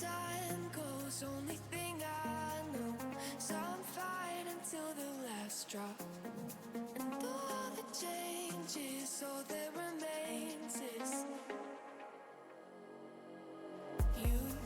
time goes, only thing I know. Some fight until the last drop. And all the changes, all that remains is you.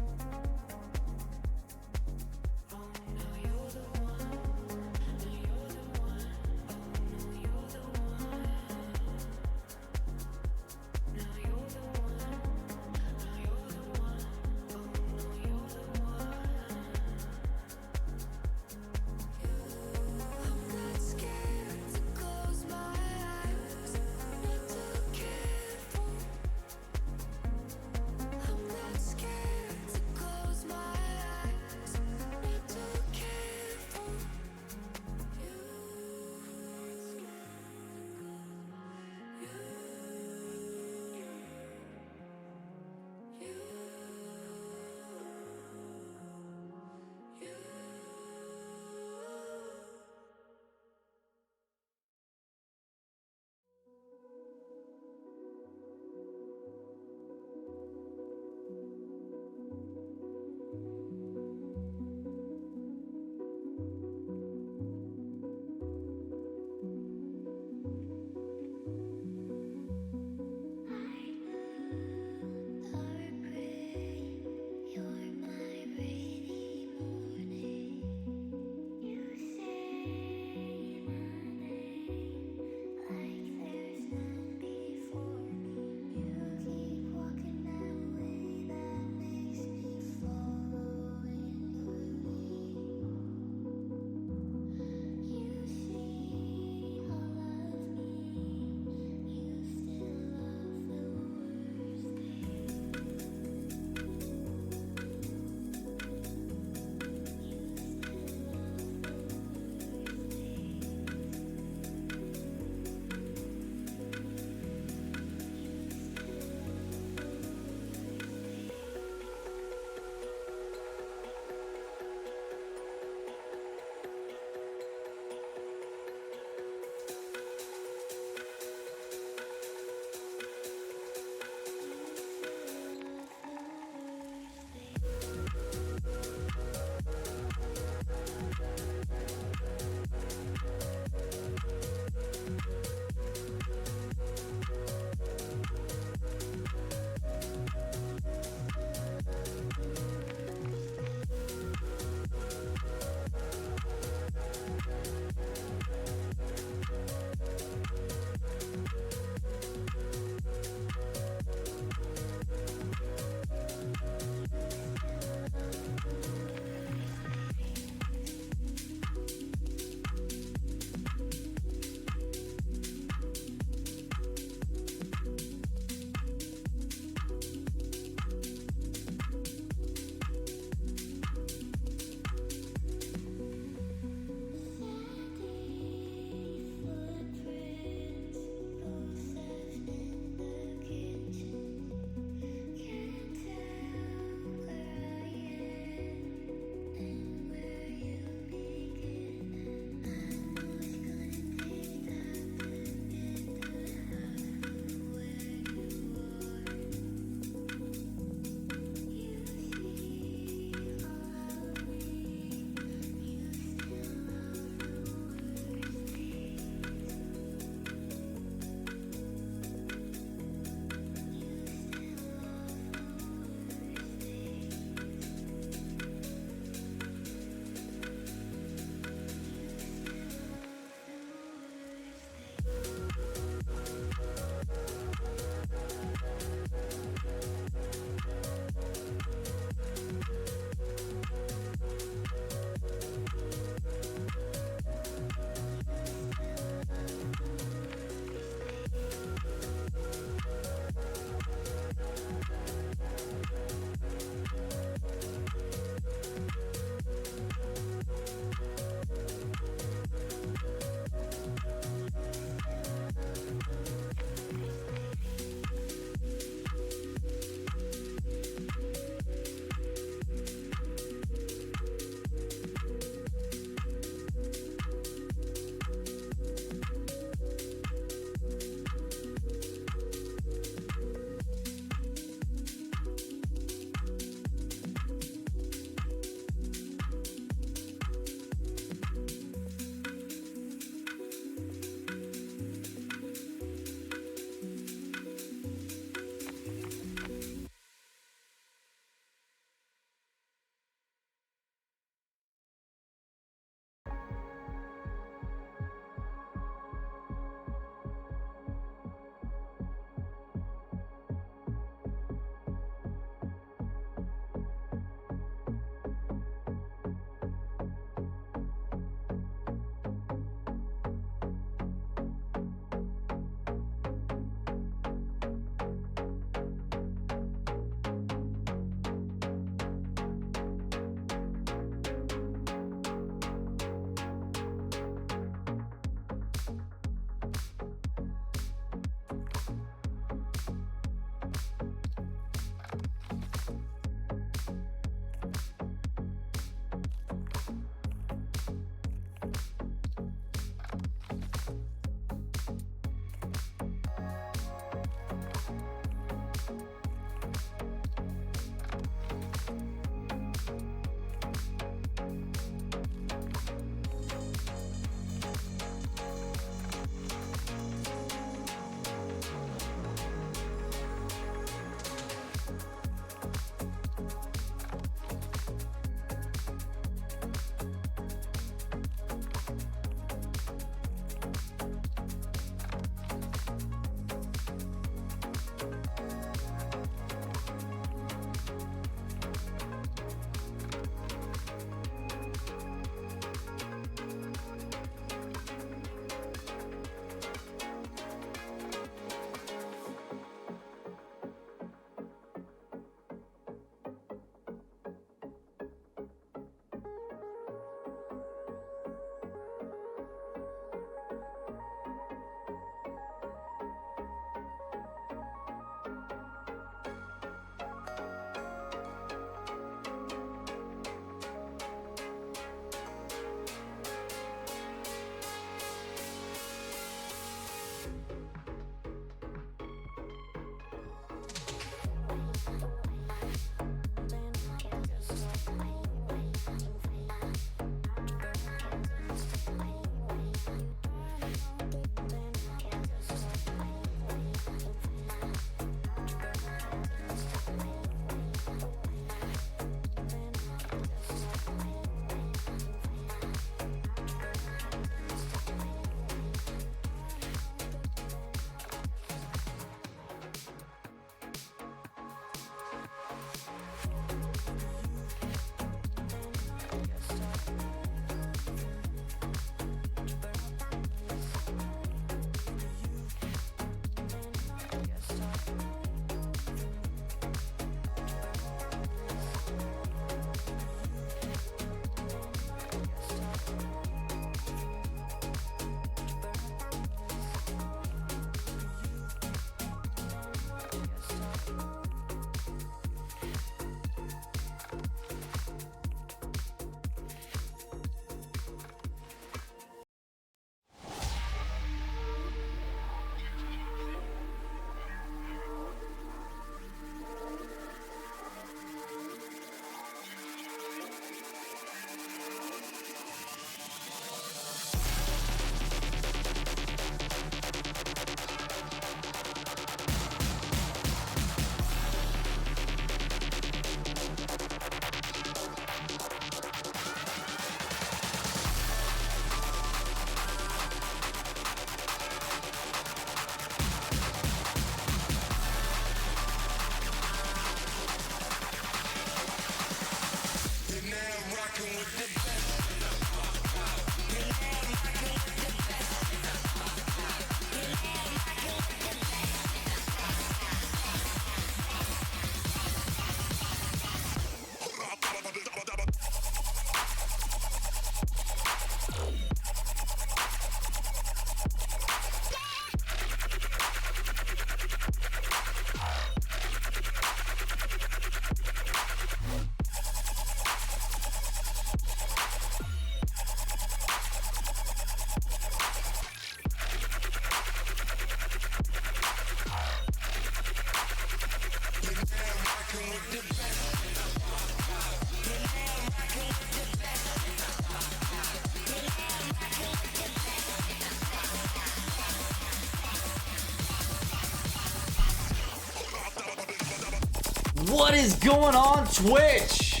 What is going on, Twitch?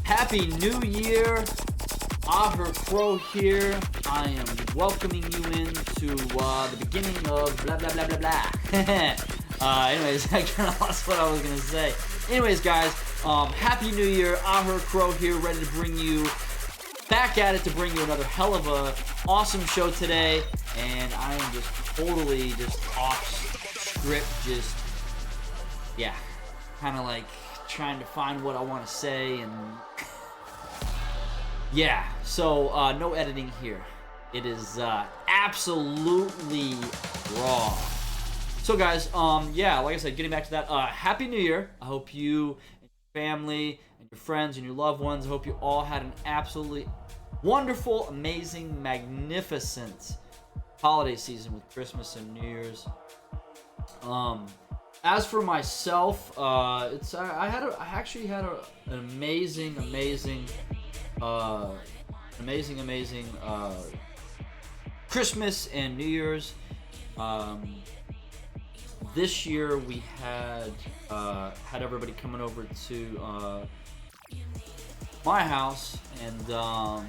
Happy New Year. Aher Crow here. I am welcoming you into the beginning of blah blah blah blah blah. Anyways, I kind of lost what I was gonna say. Anyways, guys, Happy New Year. Aher Crow here, ready to bring you back at it to bring you another hell of a awesome show today. And I am just totally just off script, just yeah, kind of like trying to find what I want to say and. Yeah, so no editing here. It is absolutely raw. So guys, yeah, like I said, getting back to that, Happy New Year. I hope you and your family and your friends and your loved ones, I hope you all had an absolutely wonderful, amazing, magnificent holiday season with Christmas and New Year's. As for myself, I actually had an amazing Christmas and New Year's. This year we had everybody coming over to my house, and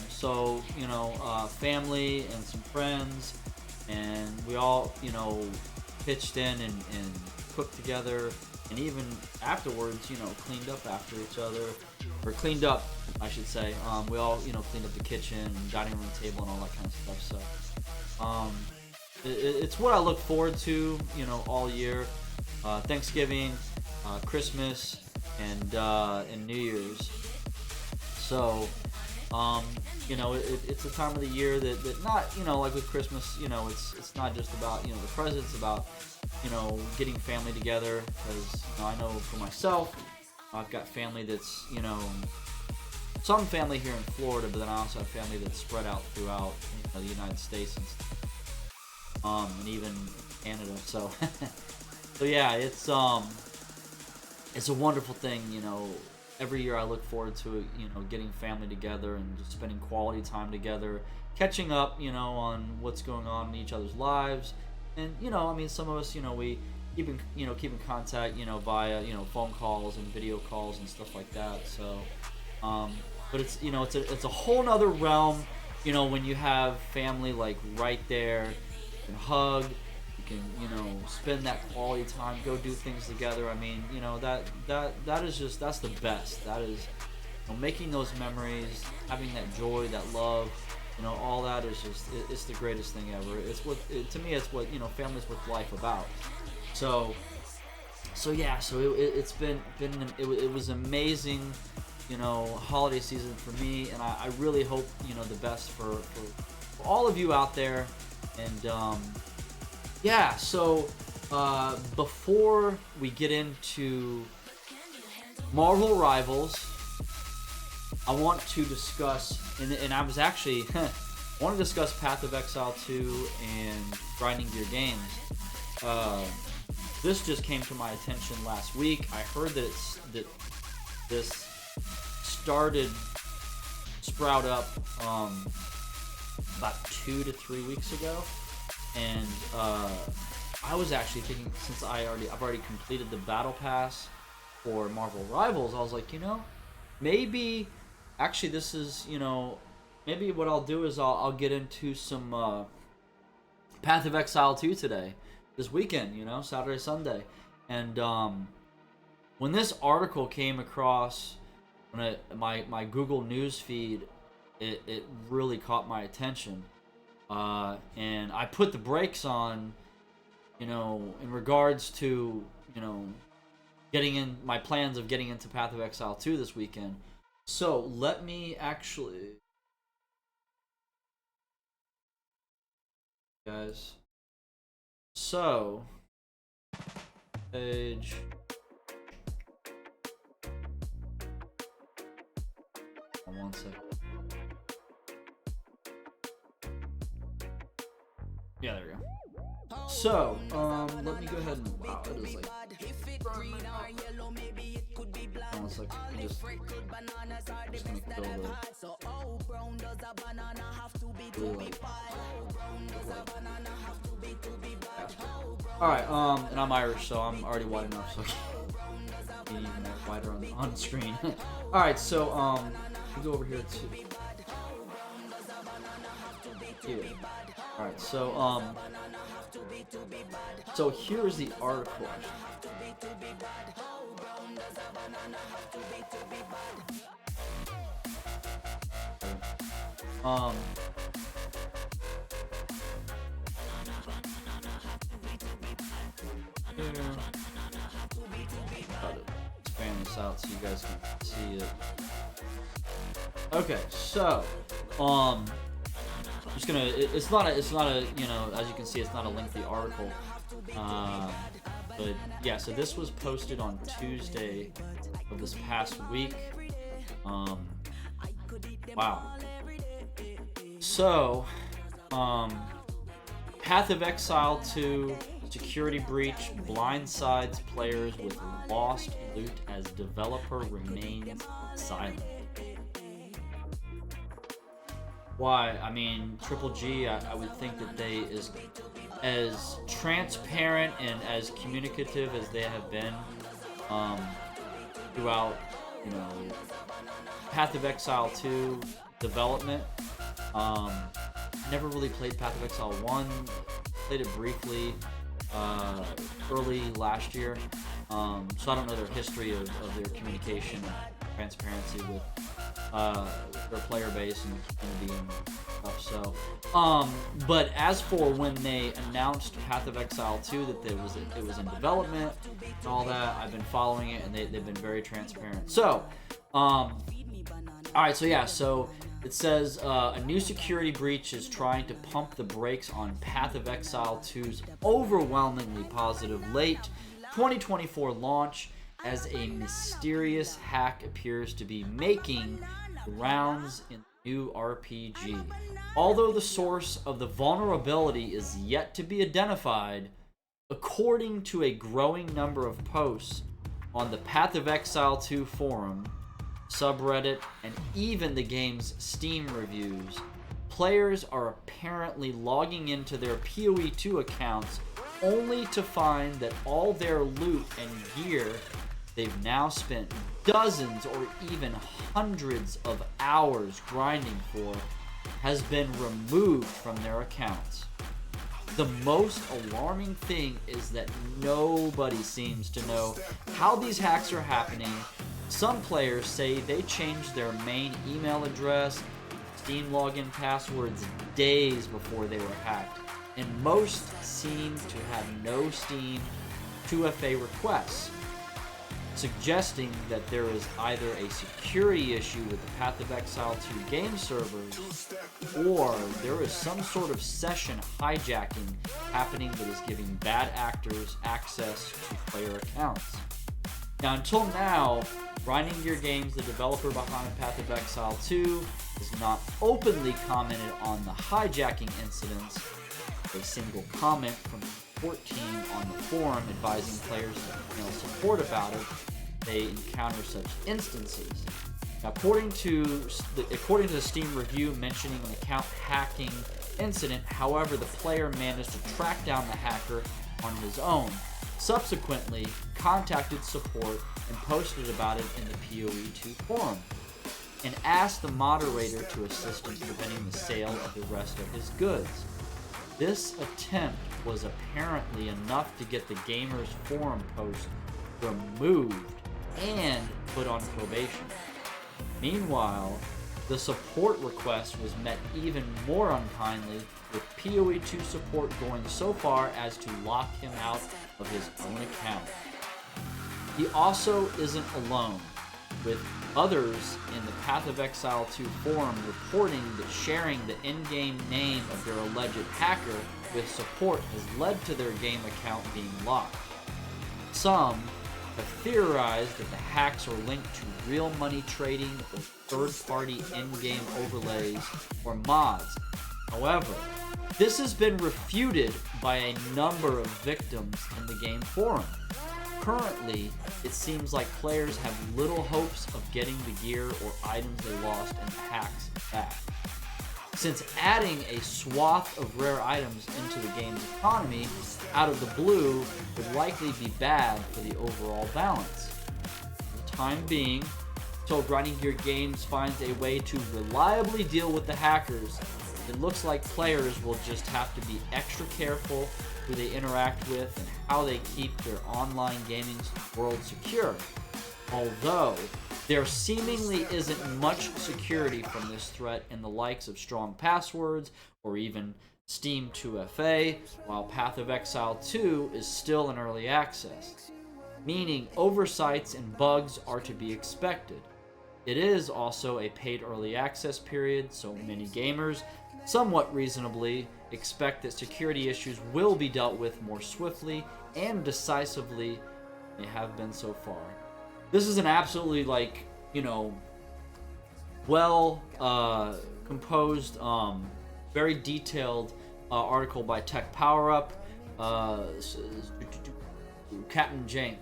so you know, family and some friends, and we all, you know, pitched in and cooked together, and even afterwards, you know, cleaned up after each other, or cleaned up, I should say. We all, you know, cleaned up the kitchen, dining room table, and all that kind of stuff. So, it's what I look forward to, you know, all year. Thanksgiving, Christmas, and New Year's. So, you know, it's a time of the year that not, you know, like with Christmas, you know, it's not just about, you know, the presents, about, you know, getting family together, because, you know, I know for myself, I've got family that's, you know, some family here in Florida, but then I also have family that's spread out throughout, you know, the United States and even Canada. So, so yeah, it's a wonderful thing, you know. Every year I look forward to, you know, getting family together and just spending quality time together, catching up, you know, on what's going on in each other's lives. And, you know, I mean, some of us, you know, we keep in contact, you know, via, you know, phone calls and video calls and stuff like that. So, but it's, you know, it's a whole nother realm, you know, when you have family like right there, you can hug, you can, you know, spend that quality time, go do things together. I mean, you know, that is just, that's the best. That is, you know, making those memories, having that joy, that love. You know, all that is just, it's the greatest thing ever. It's what, to me, it's what, you know, family's what life about. So yeah, so it was amazing, you know, holiday season for me, and I really hope, you know, the best for all of you out there. And yeah, so before we get into Marvel Rivals, I want to discuss, and I was actually I want to discuss Path of Exile 2 and Grinding Gear Games. This just came to my attention last week. I heard that this started sprout up about 2 to 3 weeks ago, and I was actually thinking, since I've already completed the battle pass for Marvel Rivals, I was like, you know, maybe actually this is, you know, maybe what I'll do is I'll get into some Path of Exile 2 today, this weekend, you know, Saturday, Sunday. And when this article came across my Google News feed, it really caught my attention. And I put the brakes on, you know, in regards to, you know, getting in my plans of getting into Path of Exile 2 this weekend. So let me actually, guys. So page. One second. Yeah, there we go. So, let me go ahead and, wow, it is like, one second, just gonna go Alright, and I'm Irish, so I'm already white enough, so on screen. All right, so we go over here to here. All right, so here's the article. Expand this out so you guys can see it. Okay, so just gonna. It's not a. You know, as you can see, it's not a lengthy article. But yeah, so this was posted on Tuesday of this past week. Wow. So, Path of Exile 2 security breach blindsides players with lost loot as developer remains silent. Why? I mean, Triple G, I would think that they as transparent and as communicative as they have been throughout, you know, Path of Exile 2 development. Never really played Path of Exile 1. Played it briefly early last year. So I don't know their history of their communication and transparency with their player base and community and stuff. So, but as for when they announced Path of Exile 2 that it was in development and all that, I've been following it and they've been very transparent. So, all right, so yeah, so it says a new security breach is trying to pump the brakes on Path of Exile 2's overwhelmingly positive late 2024 launch, as a mysterious hack appears to be making the rounds in the new RPG. Although the source of the vulnerability is yet to be identified, according to a growing number of posts on the Path of Exile 2 forum, subreddit, and even the game's Steam reviews, players are apparently logging into their PoE 2 accounts only to find that all their loot and gear they've now spent dozens or even hundreds of hours grinding for has been removed from their accounts. The most alarming thing is that nobody seems to know how these hacks are happening. Some players say they changed their main email address, Steam login passwords days before they were hacked, and most seem to have no Steam 2FA requests, suggesting that there is either a security issue with the Path of Exile 2 game servers, or there is some sort of session hijacking happening that is giving bad actors access to player accounts. Now, until now, Grinding Gear Games, the developer behind Path of Exile 2, has not openly commented on the hijacking incidents. A single comment from the support team on the forum advising players to email support about it they encounter such instances. Now, according to the Steam review mentioning an account hacking incident, however, the player managed to track down the hacker on his own, subsequently contacted support and posted about it in the PoE 2 forum, and asked the moderator to assist in preventing the sale of the rest of his goods. This attempt was apparently enough to get the gamer's forum post removed and put on probation. Meanwhile, the support request was met even more unkindly, with PoE 2 support going so far as to lock him out of his own account. He also isn't alone, with others in the Path of Exile 2 forum reporting that sharing the in-game name of their alleged hacker with support has led to their game account being locked. Some have theorized that the hacks are linked to real money trading or third-party in-game overlays or mods. However, this has been refuted by a number of victims in the game forum. Currently, it seems like players have little hopes of getting the gear or items they lost in the hacks back, since adding a swath of rare items into the game's economy out of the blue would likely be bad for the overall balance. For the time being, until Grinding Gear Games finds a way to reliably deal with the hackers. It looks like players will just have to be extra careful who they interact with and how they keep their online gaming world secure. Although, there seemingly isn't much security from this threat in the likes of strong passwords or even Steam 2FA, while Path of Exile 2 is still in early access, meaning oversights and bugs are to be expected. It is also a paid early access period, so many gamers, somewhat reasonably, expect that security issues will be dealt with more swiftly and decisively than they have been so far. This is an absolutely, like, you know, well composed, very detailed article by Tech Power Up, Captain Jank.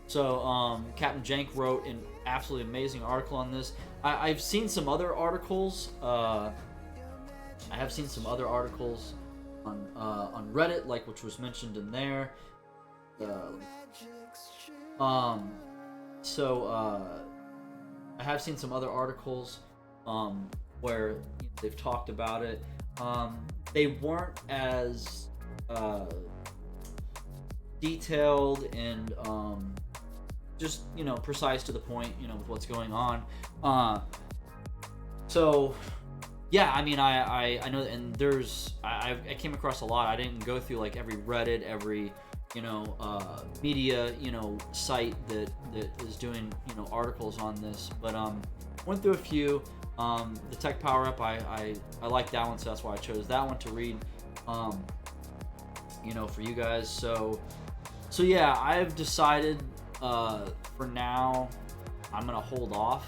So Captain Jank wrote an absolutely amazing article on this. I've seen some other articles. I have seen some other articles on Reddit, like which was mentioned in there. I have seen some other articles where they've talked about it. They weren't as detailed and just precise to the point, with what's going on. So yeah, I mean, I know, and there's I came across a lot. I didn't go through like every Reddit, every media site that is doing articles on this, but went through a few. The Tech Power Up, I like that one, so that's why I chose that one to read for you guys. So yeah, I've decided for now I'm gonna hold off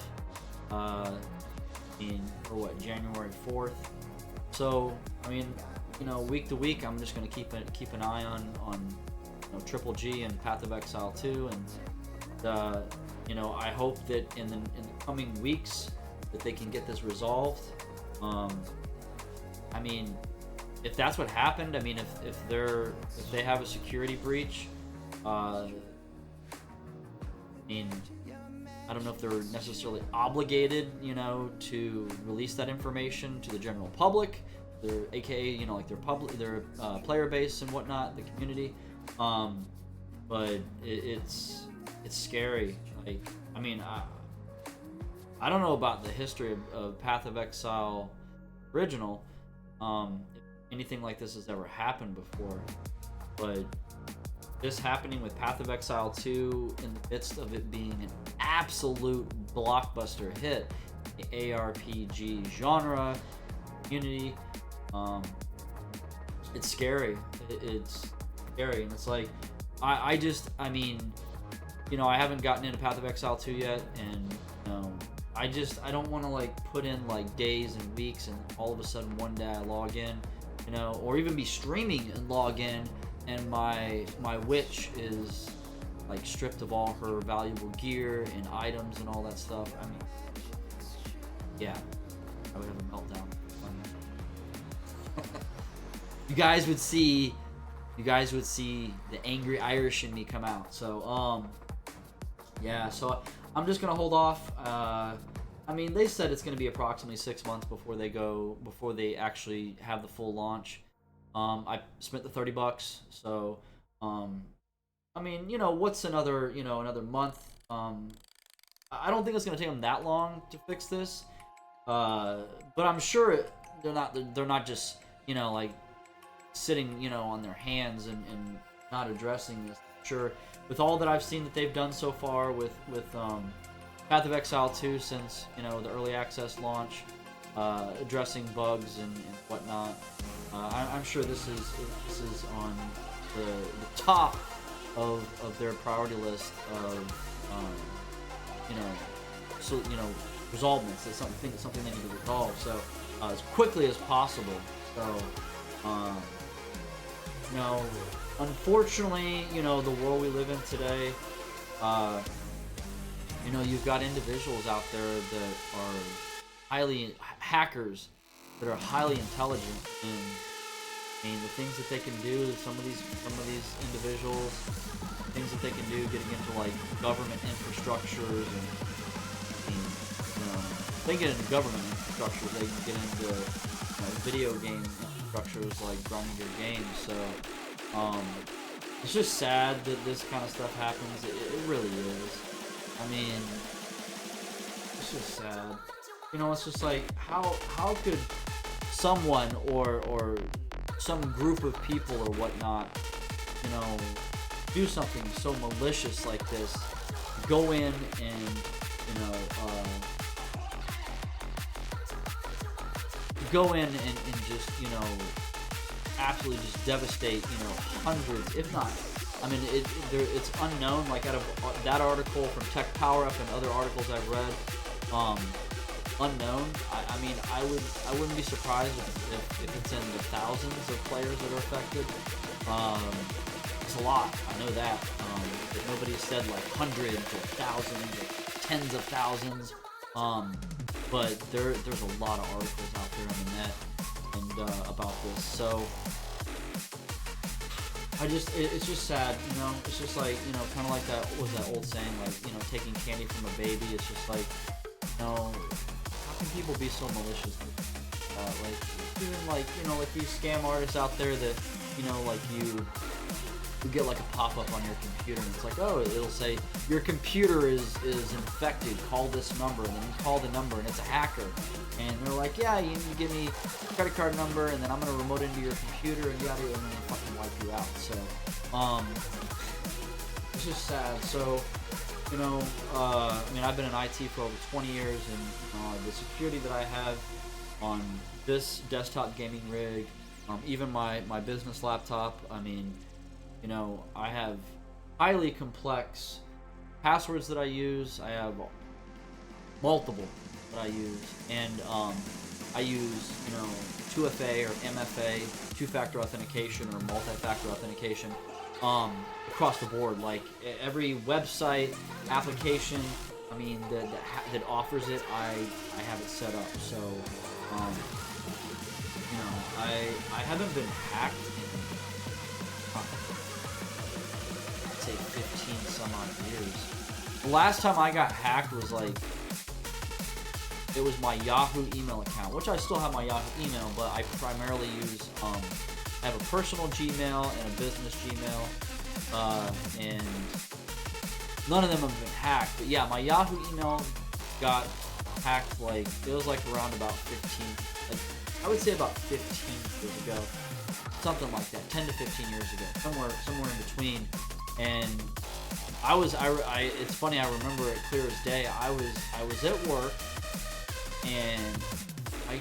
January 4th. So I mean, week to week I'm just gonna keep an eye on Triple G and Path of Exile 2, and I hope that in the coming weeks that they can get this resolved. I mean, if that's what happened, I mean, if they have a security breach, I mean, I don't know if they're necessarily obligated, to release that information to the general public, their AKA, like their player base and whatnot, the community. But it's scary. Like, I mean, I don't know about the history of Path of Exile original, if anything like this has ever happened before, but this happening with Path of Exile 2 in the midst of it being an absolute blockbuster hit, the ARPG genre, community, it's scary. It's scary, and it's like, I haven't gotten into Path of Exile 2 yet, and I don't want to like put in like days and weeks, and all of a sudden one day I log in, or even be streaming and log in, and my witch is like stripped of all her valuable gear and items and all that stuff. I mean, yeah, I would have a meltdown. You guys would see the angry Irish in me come out. So yeah, so I'm just gonna hold off. I mean, they said it's gonna be approximately 6 months before they actually have the full launch. I spent the $30, so I mean, what's another month? I don't think it's gonna take them that long to fix this, but I'm sure they're not just like sitting on their hands and not addressing this. I'm sure with all that I've seen that they've done so far with Path of Exile 2 since the early access launch, addressing bugs and whatnot, I'm sure this is on the top of their priority list of resolvements. It's something they need to resolve, so as quickly as possible. So unfortunately, the world we live in today, you've got individuals out there that are hackers that are highly intelligent, and I mean, the things that they can do, some of these individuals, things that they can do, getting into like government infrastructures, and I mean, they get into government infrastructures, they can get into video game infrastructures like running your games. So it's just sad that this kind of stuff happens. It really is. I mean, it's just sad. It's just like how could someone or some group of people or whatnot, do something so malicious like this, go in and just absolutely just devastate hundreds, if not, I mean it's unknown, like out of that article from Tech Power Up and other articles I've read, unknown. I mean I wouldn't be surprised if it's in the thousands of players that are affected. It's a lot, I know that. But nobody said like hundreds or thousands or tens of thousands. But there's a lot of articles out there on the net and about this. So it's just sad, It's just like, kind of like that, what was that old saying, like, taking candy from a baby. It's just like, how can people be so malicious? Like, even like, like these scam artists out there that, like you get like a pop-up on your computer and it's like, oh, it'll say your computer is infected, call this number, and then you call the number and it's a hacker, and they're like, yeah, you give me a credit card number and then I'm gonna remote into your computer and yada, and then they fucking wipe you out. So it's just sad. So I mean, I've been in IT for over 20 years, and the security that I have on this desktop gaming rig, even my business laptop, I mean, I have highly complex passwords that I use. I have multiple that I use, and I use 2FA or MFA, two-factor authentication or multi-factor authentication, across the board. Like every website application, I mean that offers it, I have it set up. So I haven't been hacked in I'd say 15 some odd years. The last time I got hacked was like, it was my Yahoo email account, which I still have my Yahoo email, but I primarily use, I have a personal Gmail and a business Gmail, and none of them have been hacked. But yeah, my Yahoo email got hacked, like, it was like around about 15, like, I would say about 15 years ago, something like that, 10 to 15 years ago, somewhere in between. And it's funny, I remember it clear as day. I was at work, and I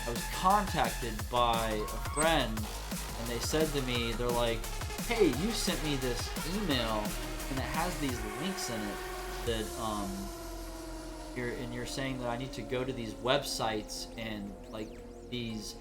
was contacted by a friend, and they said to me, they're like, hey, you sent me this email and it has these links in it that you're saying that I need to go to these websites, and like these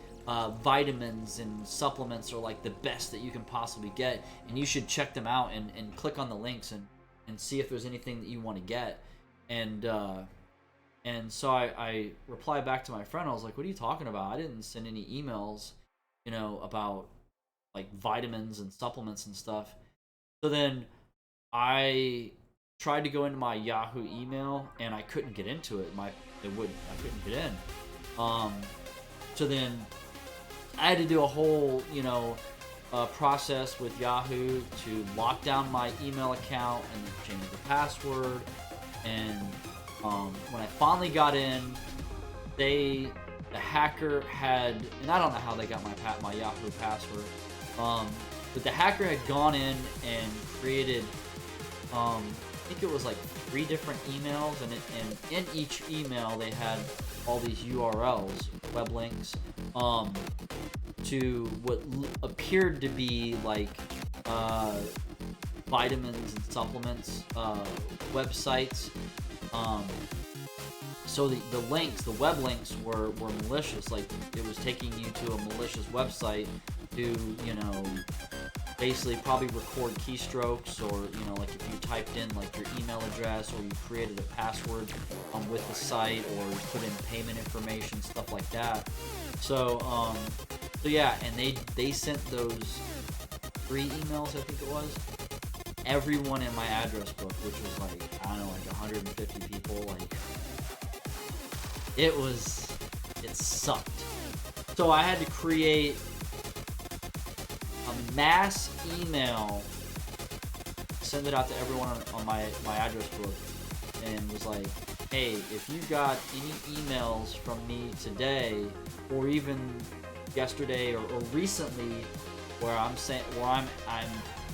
vitamins and supplements are like the best that you can possibly get, and you should check them out and click on the links and see if there's anything that you want to get. And so I replied back to my friend. I was like, what are you talking about? I didn't send any emails, about like vitamins and supplements and stuff. So then I tried to go into my Yahoo email and I couldn't get into it. I couldn't get in. So then I had to do a whole, process with Yahoo to lock down my email account and then change the password. And when I finally got in, the hacker had, and I don't know how they got my Yahoo password, but the hacker had gone in and created, I think it was like 3 different emails, and in each email they had all these URLs, web links, to what appeared to be like vitamins and supplements websites. So the links, the web links were malicious. Like it was taking you to a malicious website to, basically probably record keystrokes, or, like if you typed in like your email address, or you created a password with the site, or you put in payment information, stuff like that. So So yeah, and they sent those 3 emails, I think it was. Everyone in my address book, which was like, I don't know, like 150 people, like, it sucked. So I had to create a mass email, send it out to everyone on my address book, and was like, hey, if you got any emails from me today, or even yesterday or recently, where I'm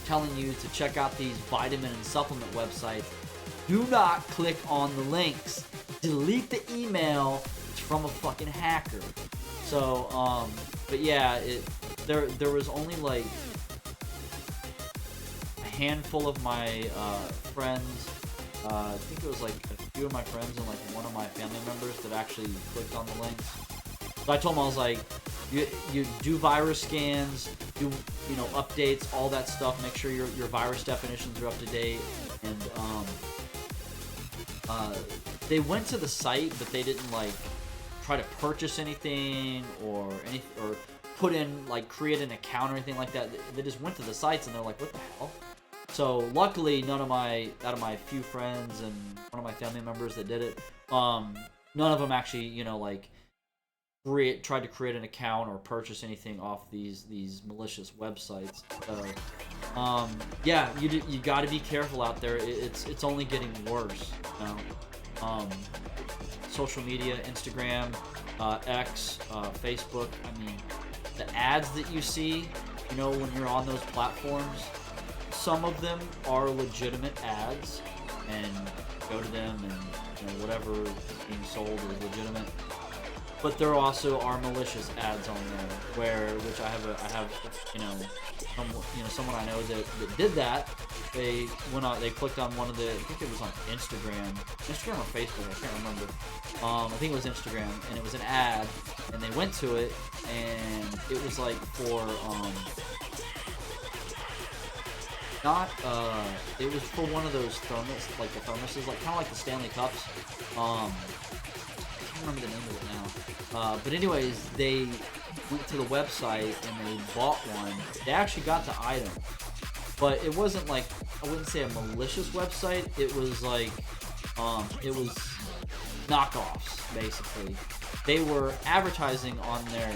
telling you to check out these vitamin and supplement websites, do not click on the links. Delete the email. It's from a fucking hacker. So, but yeah, there was only like a handful of my friends. I think it was like a few of my friends and like one of my family members that actually clicked on the links. So I told them, I was like, you do virus scans, do updates, all that stuff. Make sure your virus definitions are up to date. And they went to the site, but they didn't like try to purchase anything or put in like create an account or anything like that. They just went to the sites and they're like, what the hell? So luckily, out of my few friends and one of my family members that did it, none of them actually like tried to create an account or purchase anything off these malicious websites. So yeah, you got to be careful out there. It's only getting worse. Social media, Instagram, X, Facebook. I mean, the ads that you see, when you're on those platforms, some of them are legitimate ads, and go to them, and whatever is being sold is legitimate. But there also are malicious ads on there, which I have someone I know that did that. They clicked on one of the, I think it was on Instagram or Facebook, I can't remember. I think it was Instagram, and it was an ad, and they went to it, and it was like for it was for one of those thermoses, like kind of like the Stanley Cups. I can't remember the name of it now. But anyways, they went to the website and they bought one. They actually got the item, but it wasn't like, I wouldn't say a malicious website. It was like, it was knockoffs basically. They were advertising on their,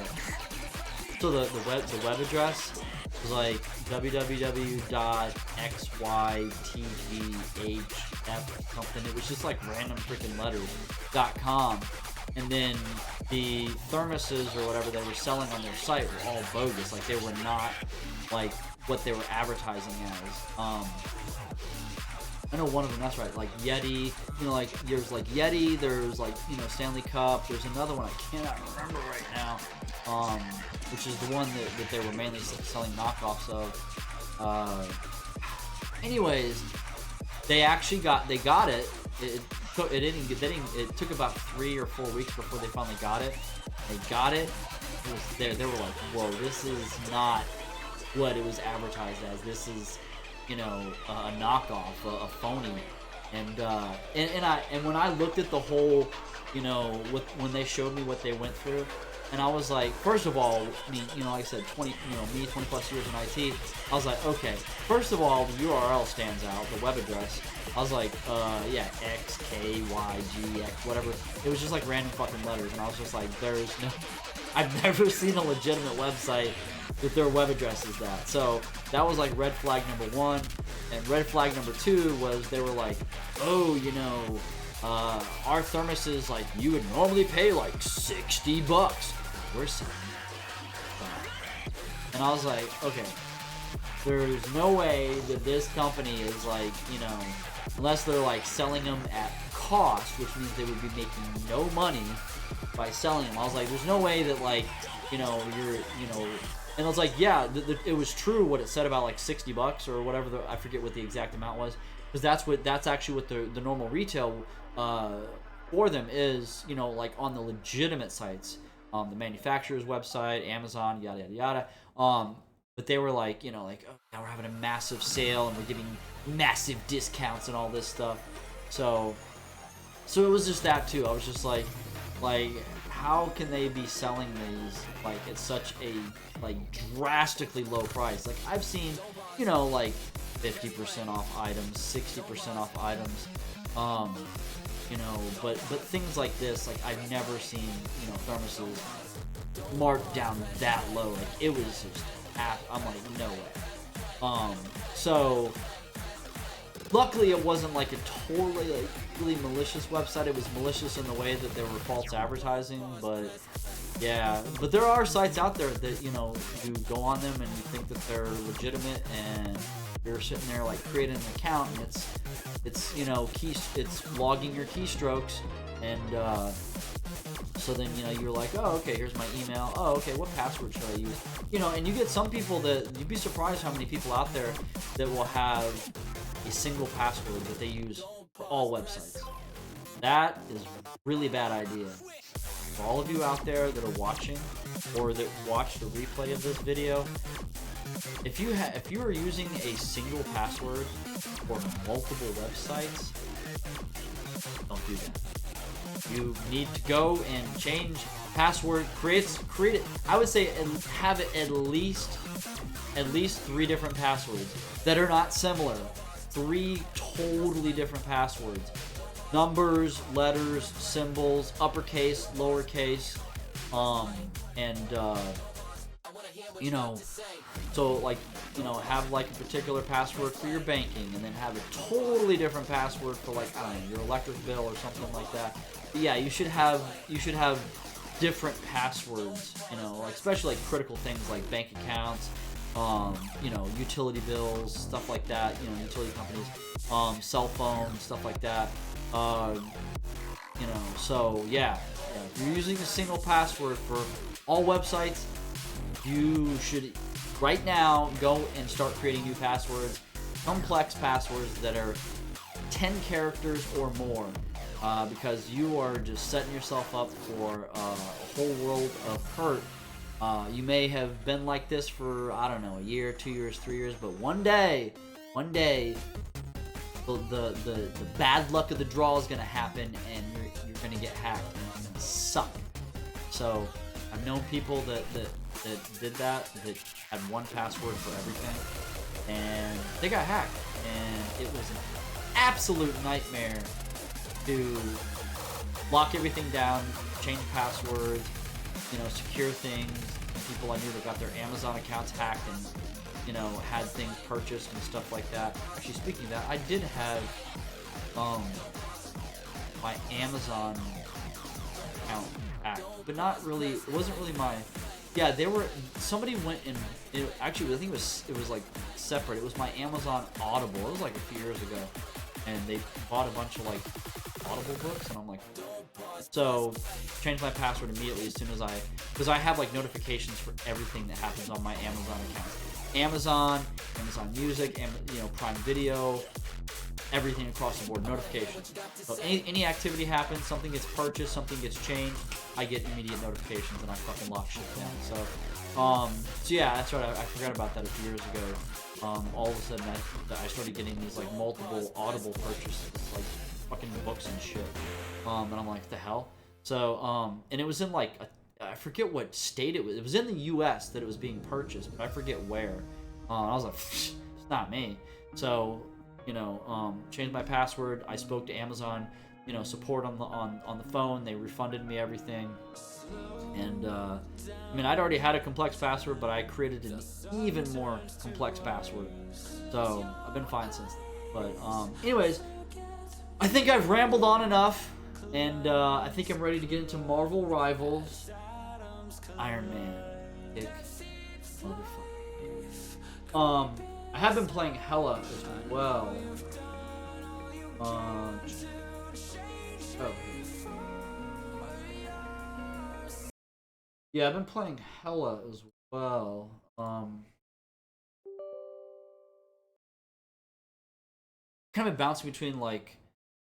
so the web address was like www.xytvhf something. It was just like random freaking letters .com, and then the thermoses or whatever they were selling on their site were all bogus. Like, they were not like what they were advertising as. I know one of them, that's right, like Yeti, like there's like Yeti, there's like, Stanley Cup, there's another one I cannot remember right now, which is the one that they were mainly selling knockoffs of. Anyways, they got it. It took about 3 or 4 weeks before they finally got it. They got it. It was there. They were like, whoa, this is not what it was advertised as. This is, a knockoff, a phony. And when I looked at the whole, when they showed me what they went through, and I was like, first of all, me, like I said, 20 plus years in IT, I was like, okay, first of all, the URL stands out, the web address. I was like, yeah, X, K, Y, G, X, whatever. It was just like random fucking letters, and I was just like, I've never seen a legitimate website with their web address is that. So that was like red flag number 1. And red flag number 2 was they were like, oh, our thermoses, like, you would normally pay like $60. We're selling $5. And I was like, okay, there's no way that this company is like, unless they're like selling them at cost, which means they would be making no money by selling them. I was like, there's no way that like, and I was like, yeah, it was true what it said about like $60 or whatever. I forget what the exact amount was, because that's actually what the normal retail for them is, like on the legitimate sites, the manufacturer's website, Amazon, yada yada yada. But they were like, like, oh, now we're having a massive sale and we're giving massive discounts and all this stuff. So it was just that too. I was just like, how can they be selling these like at such a like drastically low price? Like I've seen, you know, like 50% off items, 60% off items, you know, but things like this, like I've never seen, you know, thermoses marked down that low. Like it was just I'm like, no way. So luckily it wasn't like a totally like really malicious website. It was malicious in the way that there were false advertising, but yeah. But there are sites out there that, you know, you go on them and you think that they're legitimate, and you're sitting there like creating an account, and it's you know it's logging your keystrokes, and so then, you know, you're like, oh, okay, here's my email. Oh, okay, what password should I use? You know, and you get some people that you'd be surprised how many people out there that will have a single password that they use for all websites. That is really bad idea. For all of you out there that are watching or that watch the replay of this video, if you are using a single password for multiple websites, don't do that. You need to go and change password, create it. I would say have it at least 3 different passwords that are not similar. 3 totally different passwords. Numbers, letters, symbols, uppercase, lowercase, and you know, so like, you know, have like a particular password for your banking, and then have a totally different password for like, I don't know, your electric bill or something like that. But yeah, you should have different passwords, you know, like especially like critical things like bank accounts, you know, utility bills, stuff like that, you know, utility companies, cell phones, stuff like that. You know, so yeah, if you're using a single password for all websites, you should right now go and start creating new passwords, complex passwords that are 10 characters or more, because you are just setting yourself up for a whole world of hurt. You may have been like this for, I don't know, a year, 2 years, 3 years, but one day, the bad luck of the draw is gonna happen, and you're gonna get hacked, and it's gonna suck. So I've known people that did that had one password for everything, and they got hacked, and it was an absolute nightmare to lock everything down, change passwords, you know, secure things. People I knew that got their Amazon accounts hacked and, you know, had things purchased and stuff like that. Actually, speaking of that, I did have my Amazon account hacked, but not really. It wasn't really my. Yeah, somebody went and actually, I think it was like separate. It was my Amazon Audible. It was like a few years ago, and they bought a bunch of like Audible books, and I'm like, so changed my password immediately as soon as because I have like notifications for everything that happens on my Amazon account. Amazon Music, and, you know, Prime Video, everything across the board, notifications. So any activity happens, something gets purchased, something gets changed, I get immediate notifications, and I fucking lock shit down. So yeah, that's right. I forgot about that a few years ago. All of a sudden, I started getting these like multiple Audible purchases, like fucking books and shit. And I'm like, what the hell? So and it was in like I forget what state it was. It was in the U.S. that it was being purchased, but I forget where. I was like, it's not me. So, you know, changed my password. I spoke to Amazon, you know, support on the phone. They refunded me everything. And I mean, I'd already had a complex password, but I created an even more complex password. So I've been fine since then. But anyways, I think I've rambled on enough, and I think I'm ready to get into Marvel Rivals. Iron Man. Kick. Motherfucker. I have been playing Hella as well. Oh. Yeah, I've been playing Hella as well. Kind of bouncing between like,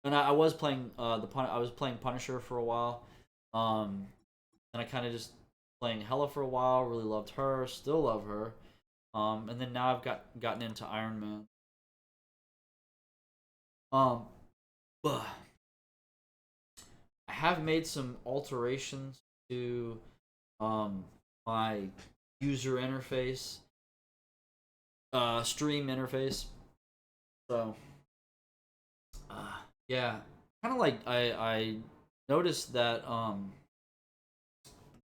and I was playing I was playing Punisher for a while. And I kind of just playing Hella for a while. Really loved her. Still love her. And then now I've gotten into Iron Man. But I have made some alterations to my user interface, stream interface. So yeah, kind of like I noticed that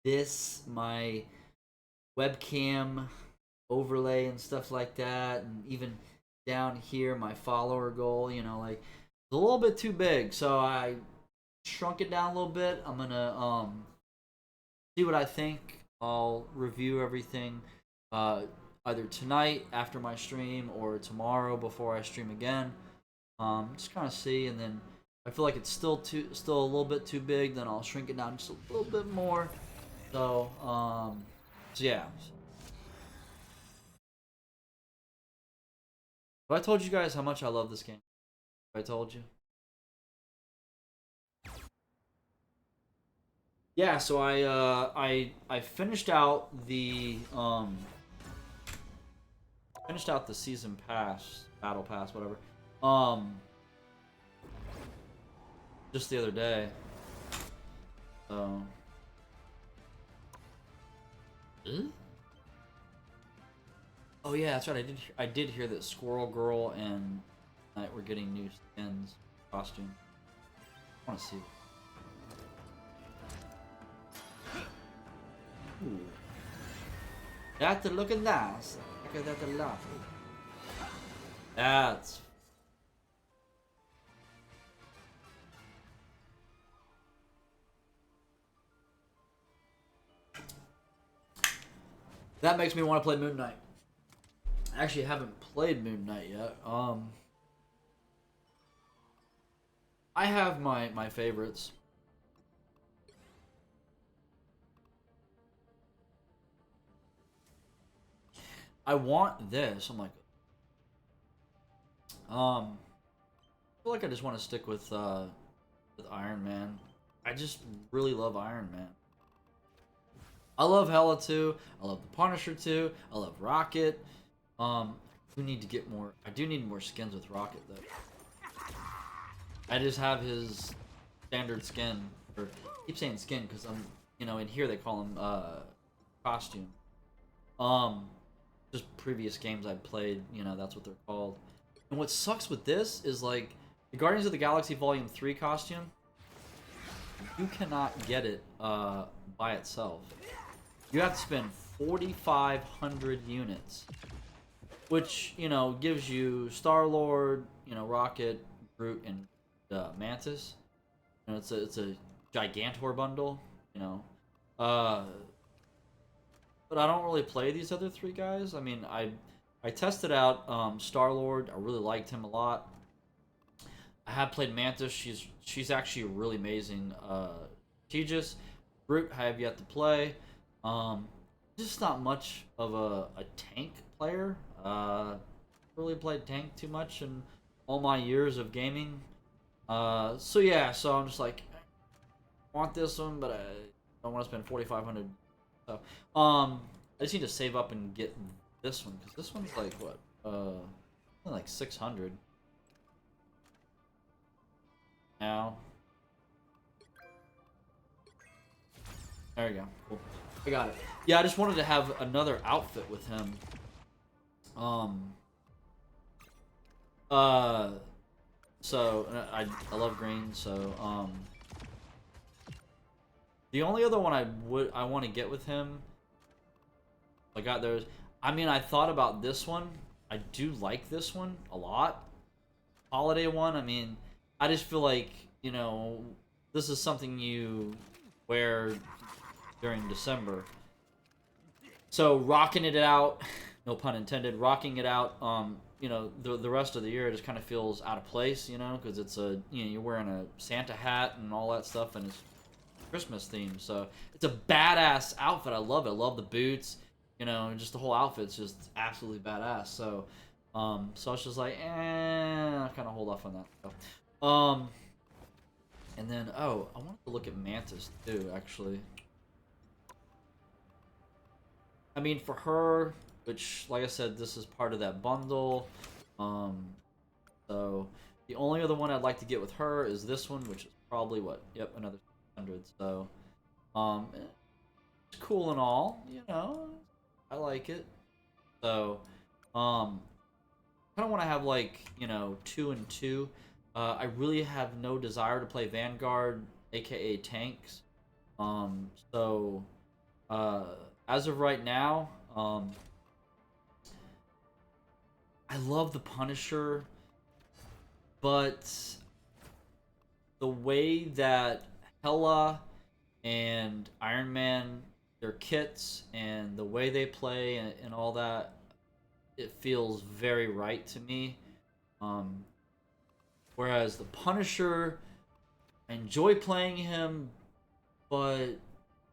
this my webcam overlay and stuff like that, and even down here my follower goal, like it's a little bit too big, so I shrunk it down a little bit. I'm gonna see what I think. I'll review everything either tonight after my stream or tomorrow before I stream again. Just kind of see, and then I feel like it's still a little bit too big. Then I'll shrink it down just a little bit more. So yeah. Have I told you guys how much I love this game? Have I told you? Yeah, so I finished out the season pass, battle pass, whatever. Just the other day. So. Oh yeah, that's right. I did hear that Squirrel Girl and Knight were getting new skins, costume. I want to see. Ooh. That's looking nice. Look at that lot. That's. That makes me want to play Moon Knight. I actually haven't played Moon Knight yet. I have my favorites. I want this. I'm like, I feel like I just want to stick with Iron Man. I just really love Iron Man. I love Hela too. I love the Punisher too. I love Rocket. We need to get more. I do need more skins with Rocket though. I just have his standard skin. Or I keep saying skin because I'm, in here they call him costume. Just previous games I've played, that's what they're called. And what sucks with this is like the Guardians of the Galaxy Volume 3 costume. You cannot get it by itself. You have to spend 4,500 units, which gives you Star-Lord, Rocket, Groot, and Mantis. It's a Gigantor bundle, but I don't really play these other three guys. I mean, I tested out Star-Lord. I really liked him a lot. I have played Mantis. She's actually really amazing. Tejas, Groot, I have yet to play. Just not much of a tank player. Really played tank too much in all my years of gaming. So yeah, so I'm just like, I want this one, but I don't want to spend 4,500. So, I just need to save up and get this one because this one's like what, like 600 now. There we go. Cool. I got it. Yeah, I just wanted to have another outfit with him. So I love green. So the only other one I want to get with him. I got those. I mean, I thought about this one. I do like this one a lot. Holiday one. I mean, I just feel like this is something you wear during December. So rocking it out, no pun intended, rocking it out. The rest of the year it just kind of feels out of place, because it's you're wearing a Santa hat and all that stuff, and it's Christmas themed. So it's a badass outfit. I love it. I love the boots. Just the whole outfit's just absolutely badass. So, so I was just like, I'll kind of hold off on that stuff. And then I wanted to look at Mantis too, actually. I mean, for her, which, like I said, this is part of that bundle. So the only other one I'd like to get with her is this one, which is probably what? Yep, another 600. So, It's cool and all, I like it. So, kind of want to have like 2 and 2. I really have no desire to play Vanguard, aka tanks. So as of right now, I love the Punisher, but the way that Hela and Iron Man, their kits and the way they play and all that, it feels very right to me. Um, Whereas the Punisher, I enjoy playing him, but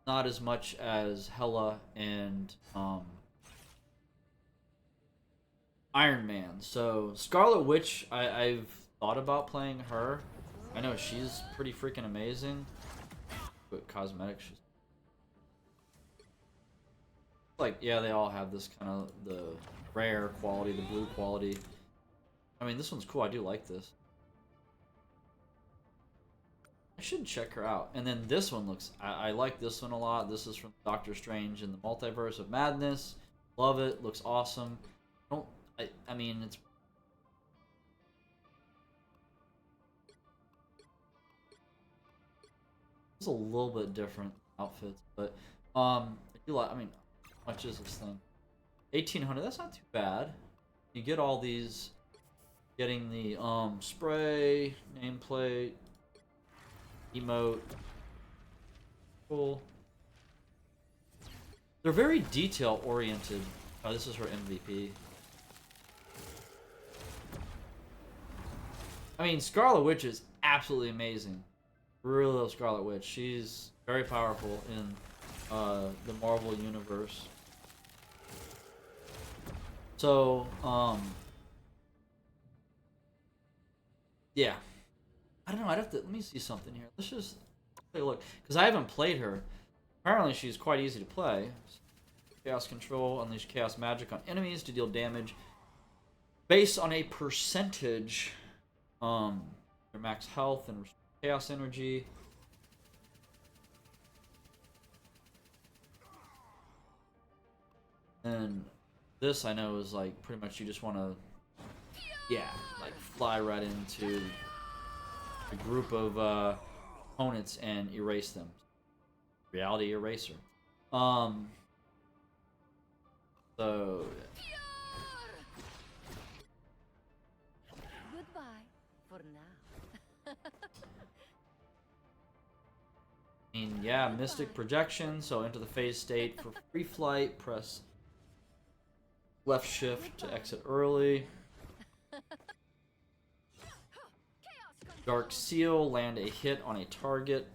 not as much as Hela and Iron Man. So Scarlet Witch, I've thought about playing her. I know she's pretty freaking amazing. But cosmetics, she's like, yeah, they all have this kind of the rare quality, the blue quality. I mean, this one's cool. I do like this. I should check her out. And then this one looks, I like this one a lot. This is from Doctor Strange in the Multiverse of Madness. Love it. Looks awesome. I mean, it's a little bit different outfits, but I do like, I mean, how much is this thing? 1800. That's not too bad. You get all these, getting the spray, nameplate, emote. Cool. They're very detail oriented. Oh, this is her MVP. I mean, Scarlet Witch is absolutely amazing. Really love Scarlet Witch. She's very powerful in the Marvel universe. So, yeah. I don't know. I'd have to, let me see something here. Let's just take a look, because I haven't played her. Apparently, she's quite easy to play. Chaos Control, unleash chaos magic on enemies to deal damage based on a percentage. Their max health and chaos energy. And this, I know, is like pretty much you just want to, yeah, like fly right into a group of opponents and erase them. Reality eraser. So Goodbye for now. I mean, yeah, Mystic Projection, so into the phase state for free flight, press left shift to exit early. Dark Seal, land a hit on a target.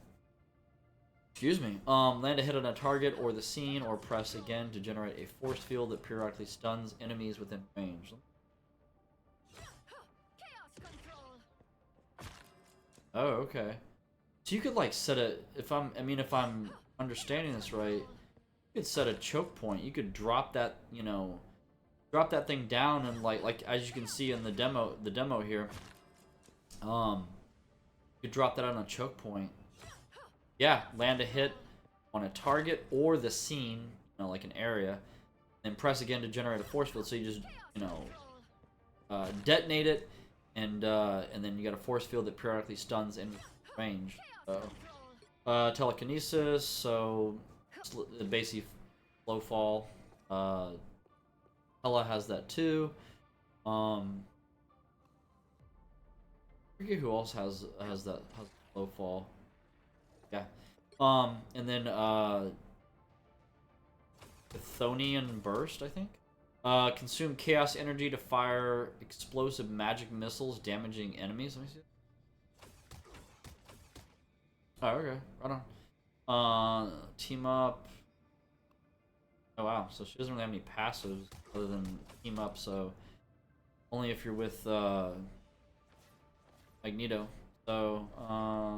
Excuse me. Land a hit on a target or the scene, or press again to generate a force field that periodically stuns enemies within range. Oh, okay. So you could like set a, if I'm understanding this right, you could set a choke point. You could drop that, drop that thing down, and like as you can see in the demo here, you could drop that on a choke point. Yeah, land a hit on a target or the scene, like an area, and press again to generate a force field. So you just, detonate it, and then you got a force field that periodically stuns in range. So, telekinesis. So basically, slow fall. Hela has that too. I forget who else has slow fall. Yeah. And then Chthonian Burst, I think. Consume chaos energy to fire explosive magic missiles, damaging enemies. Let me see. Oh, okay. Right on. Team up. Oh, wow. So she doesn't really have any passives other than team up, so only if you're with Magneto. So,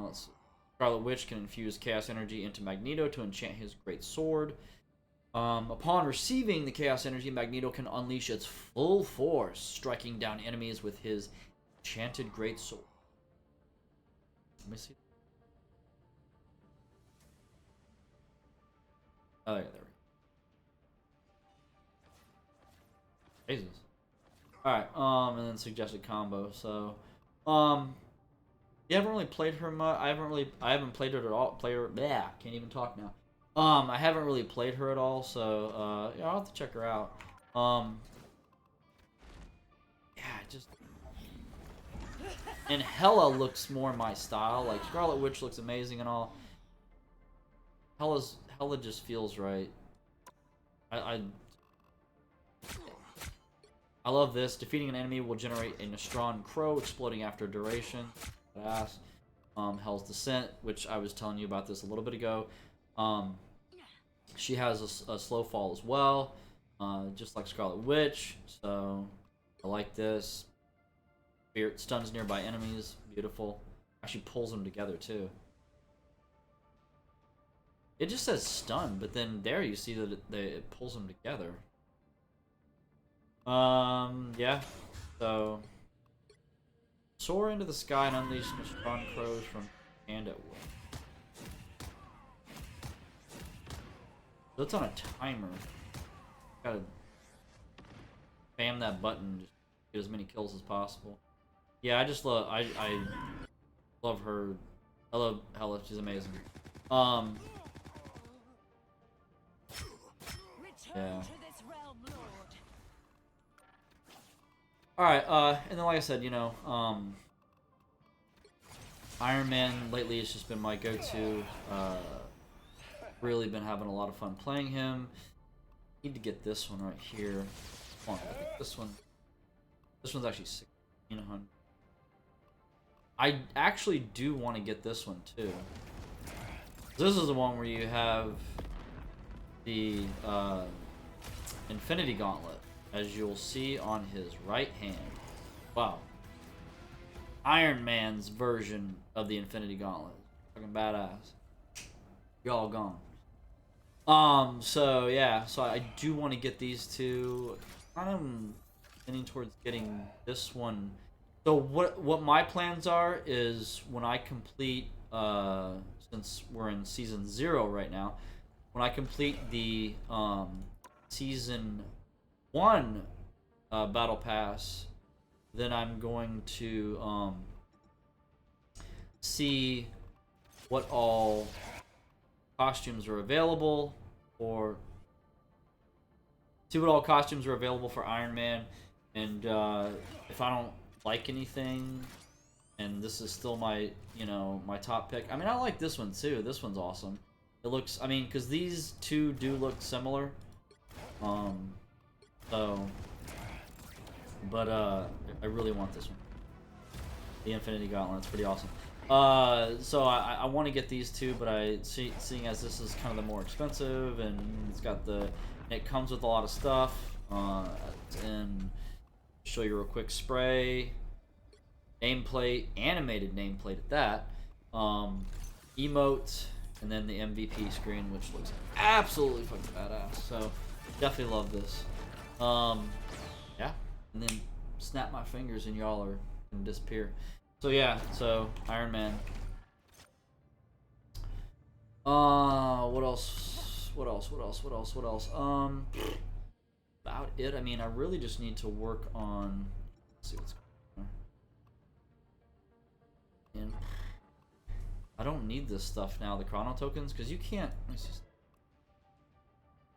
let's see. Scarlet Witch can infuse chaos energy into Magneto to enchant his great sword. Upon receiving the chaos energy, Magneto can unleash its full force, striking down enemies with his enchanted great sword. Let me see. Oh, there we go. Jesus. Alright, and then suggested combo, so you haven't really played her much. I haven't played her at all. Yeah, can't even talk now. I haven't really played her at all, so yeah, I'll have to check her out. Yeah, just and Hela looks more my style. Like Scarlet Witch looks amazing and all. Hela just feels right. I love this. Defeating an enemy will generate a Nostron Crow exploding after a duration. Badass. Hell's Descent, which I was telling you about this a little bit ago. She has a slow fall as well, just like Scarlet Witch. So I like this. Spirit stuns nearby enemies. Beautiful. Actually pulls them together too. It just says stun, but then there you see that it pulls them together. Yeah. So soar into the sky and unleash Nostron Crows from hand at will. So it's on a timer. Gotta spam that button, just get as many kills as possible. Yeah, I just love I love her. I love Hela, she's amazing. Yeah. Alright, and then like I said, you know, Iron Man lately has just been my go-to. Really been having a lot of fun playing him. Need to get this one right here. Hold on, I think this one's actually 1600. I actually do want to get this one too. This is the one where you have the Infinity Gauntlet, as you'll see on his right hand. Wow. Iron Man's version of the Infinity Gauntlet. Fucking badass. Y'all gone. So yeah, so I do want to get these two. I'm leaning towards getting this one. So what my plans are is when I complete, since we're in season 0 right now, when I complete the season 1 battle pass, then I'm going to see what all costumes are available, or see what all costumes are available for Iron Man, and if I don't like anything, and this is still my, you know, my top pick. I mean, I like this one too. This one's awesome. It looks, I mean, because these two do look similar. So, but I really want this one. The Infinity Gauntlet. It's pretty awesome. So I want to get these two, but seeing as this is kind of the more expensive, and it's got it comes with a lot of stuff, and show you real quick spray, nameplate, animated nameplate at that, emote, and then the MVP screen, which looks absolutely fucking badass. So definitely love this. Yeah, and then snap my fingers and y'all are gonna disappear. So yeah, so Iron Man. What else? About it. I mean, I really just need to work on. Let's see what's going on. And I don't need this stuff now, the chrono tokens, because you can't. Let me see.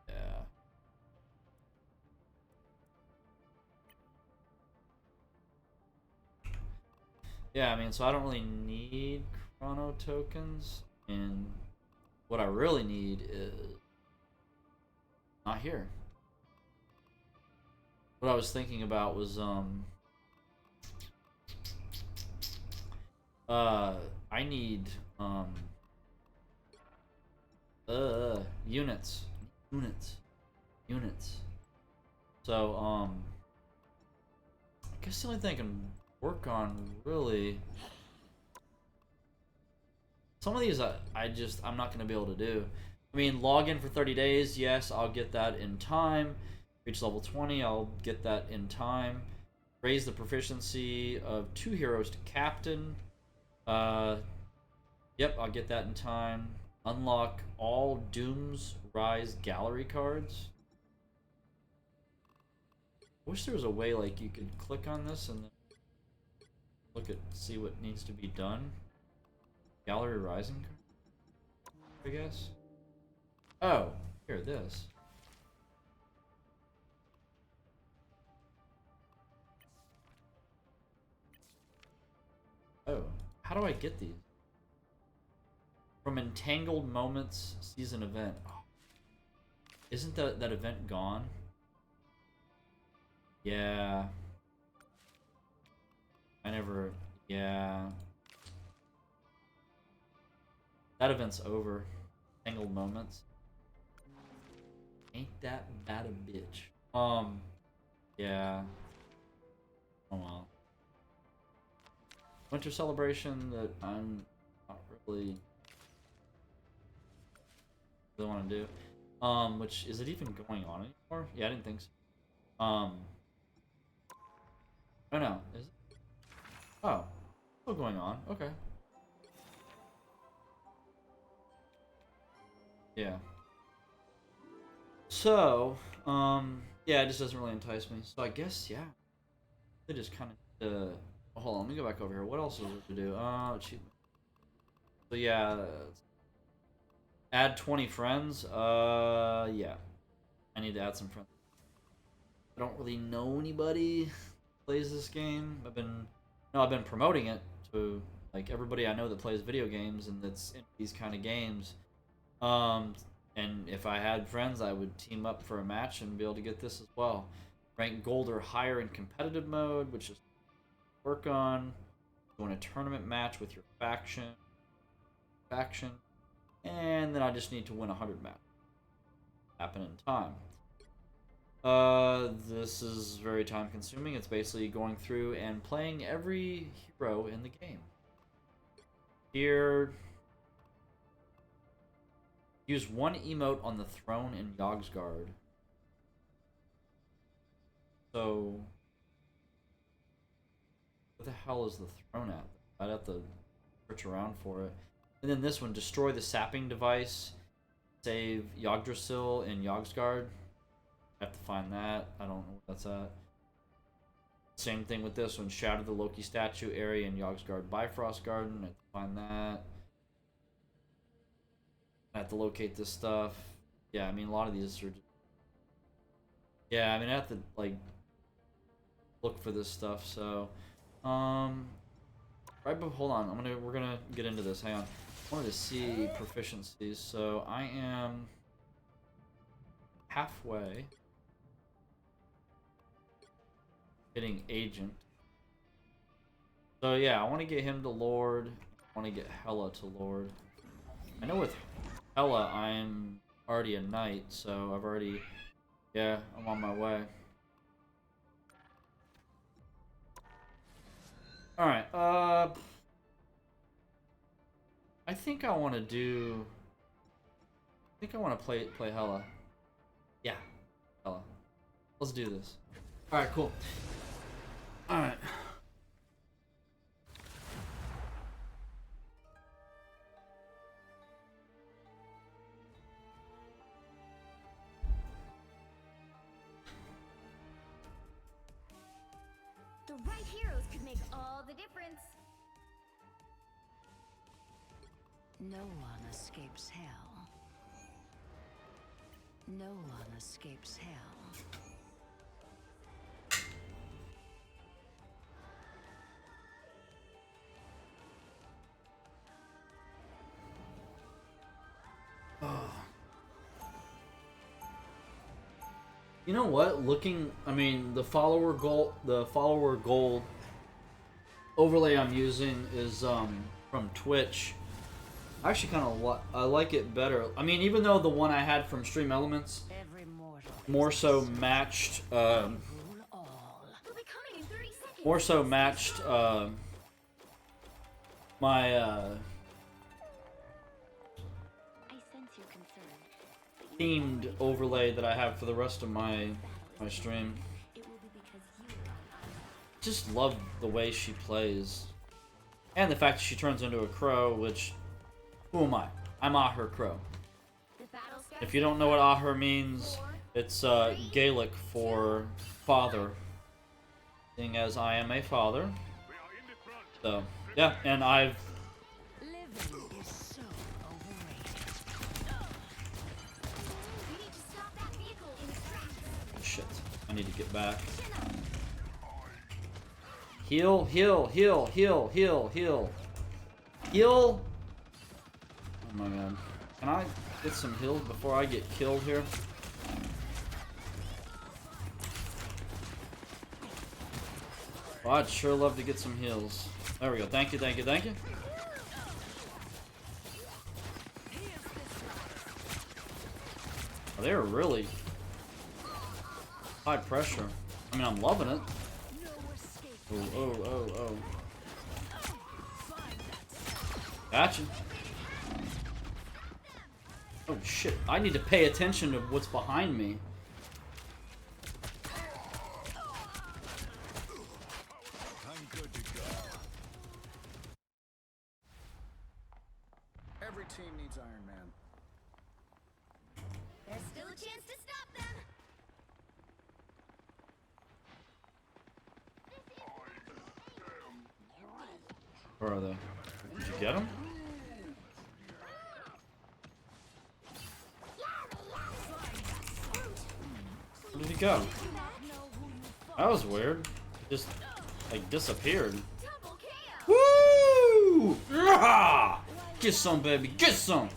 Yeah. Yeah, I mean, so I don't really need chrono tokens, and what I really need is not here. What I was thinking about was I need units. So I guess the only thing I can work on really, some of these I'm not gonna be able to do. I mean, log in for 30 days, yes, I'll get that in time. Reach level 20, I'll get that in time. Raise the proficiency of 2 heroes to captain. Yep, I'll get that in time. Unlock all Doom's Rise gallery cards. Wish there was a way like you could click on this and then look at see what needs to be done. Gallery Rising card, I guess. Oh, here this. Oh, how do I get these? From Entangled Moments season event. Oh, isn't that event gone? Yeah. I never. Yeah. That event's over. Entangled Moments. Ain't that bad a bitch? Yeah. Oh well. Winter Celebration that I'm not really want to do. Which is it even going on anymore? Yeah, I didn't think so. Oh no, is it? Oh, still going on. Okay. Yeah. So, yeah, it just doesn't really entice me. So I guess, yeah, they just kind of. Oh, hold on, let me go back over here. What else is there to do? Achievement. So yeah, add 20 friends. Yeah, I need to add some friends. I don't really know anybody who plays this game. I've been promoting it to like everybody I know that plays video games and that's in these kind of games. And if I had friends, I would team up for a match and be able to get this as well. Rank gold or higher in competitive mode, which is work on. Join a tournament match with your faction, and then I just need to win 100 matches. Happen in time. This is very time consuming. It's basically going through and playing every hero in the game. Here, use one emote on the throne in Yogsguard. So, what the hell is the throne at? I'd have to search around for it. And then this one, destroy the sapping device. Save Yggdrasil in Yogsguard. I have to find that. I don't know where that's at. Same thing with this one. Shatter the Loki statue area in Yogsguard Bifrost Garden. I have to find that. I have to locate this stuff. Yeah, I mean, a lot of these are just... Yeah, I mean, I have to, like, look for this stuff, so... Right, but hold on. We're gonna get into this. Hang on. I wanted to see proficiencies, so I am... halfway... hitting Agent. So yeah, I want to get him to Lord. I want to get Hela to Lord. I know with Hela, I'm already a knight, so I've already... Yeah, I'm on my way. Alright, I think I want to do... I think I want to play Hela. Yeah, Hela. Let's do this. Alright, cool. Alright. The right heroes could make all the difference. No one escapes hell. No one escapes hell. You know what? I mean, the follower gold overlay I'm using is from Twitch. I actually kind of I like it better. I mean, even though the one I had from Stream Elements more so matched my themed overlay that I have for the rest of my stream. Just love the way she plays, and the fact that she turns into a crow. Which, who am I? I'm Aher Crow. The battle starts. If you don't know what Aher means, it's Gaelic for father. Seeing as I am a father. So, yeah, and I've... Living is so overrated. We need to stop that vehicle in its tracks. Shit, I need to get back. Heal, heal, heal, heal, heal, heal. Heal! Oh my god. Can I get some heals before I get killed here? Well, I'd sure love to get some heals. There we go. Thank you, thank you, thank you. Oh, they're really high pressure. I mean, I'm loving it. Oh, oh, oh, oh. Gotcha. Oh shit, I need to pay attention to what's behind me. I'm good to go. Every team needs Iron Man. There's still a chance to stop them. Where are they? Did you get them? Where did he go? That was weird. He just, like, disappeared. Double KO. Woo! Yeah! Get some, baby. Get some!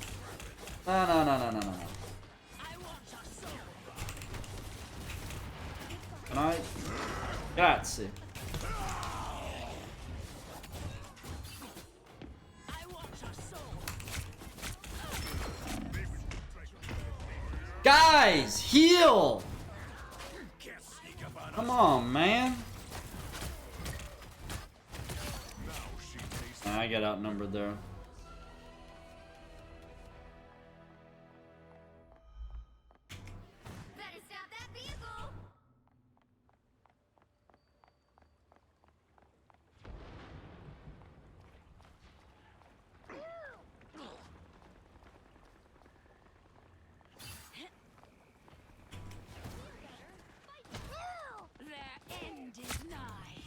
No, no, no, no, no, no, no. Can I? Grazie. Guys, heal! Come on, man. Nah, I got outnumbered there. Better stop that vehicle. Their end is nigh.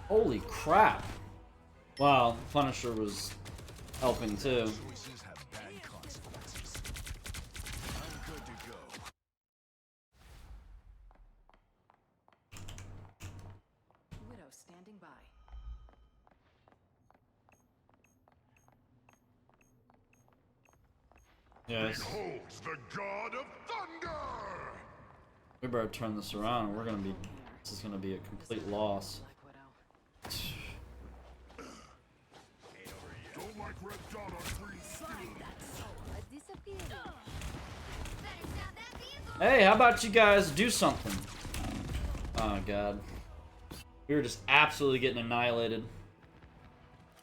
Holy crap. Wow, Punisher was helping too. Choices have bad consequences. I'm good to go. Widow standing by. Yes. Beholds the god of thunder! We better turn this around or we're gonna be, this is gonna be a complete loss. Black Widow. Don't like red dot on green skin. Better stop that vehicle. Hey, how about you guys do something? Oh god. We were just absolutely getting annihilated.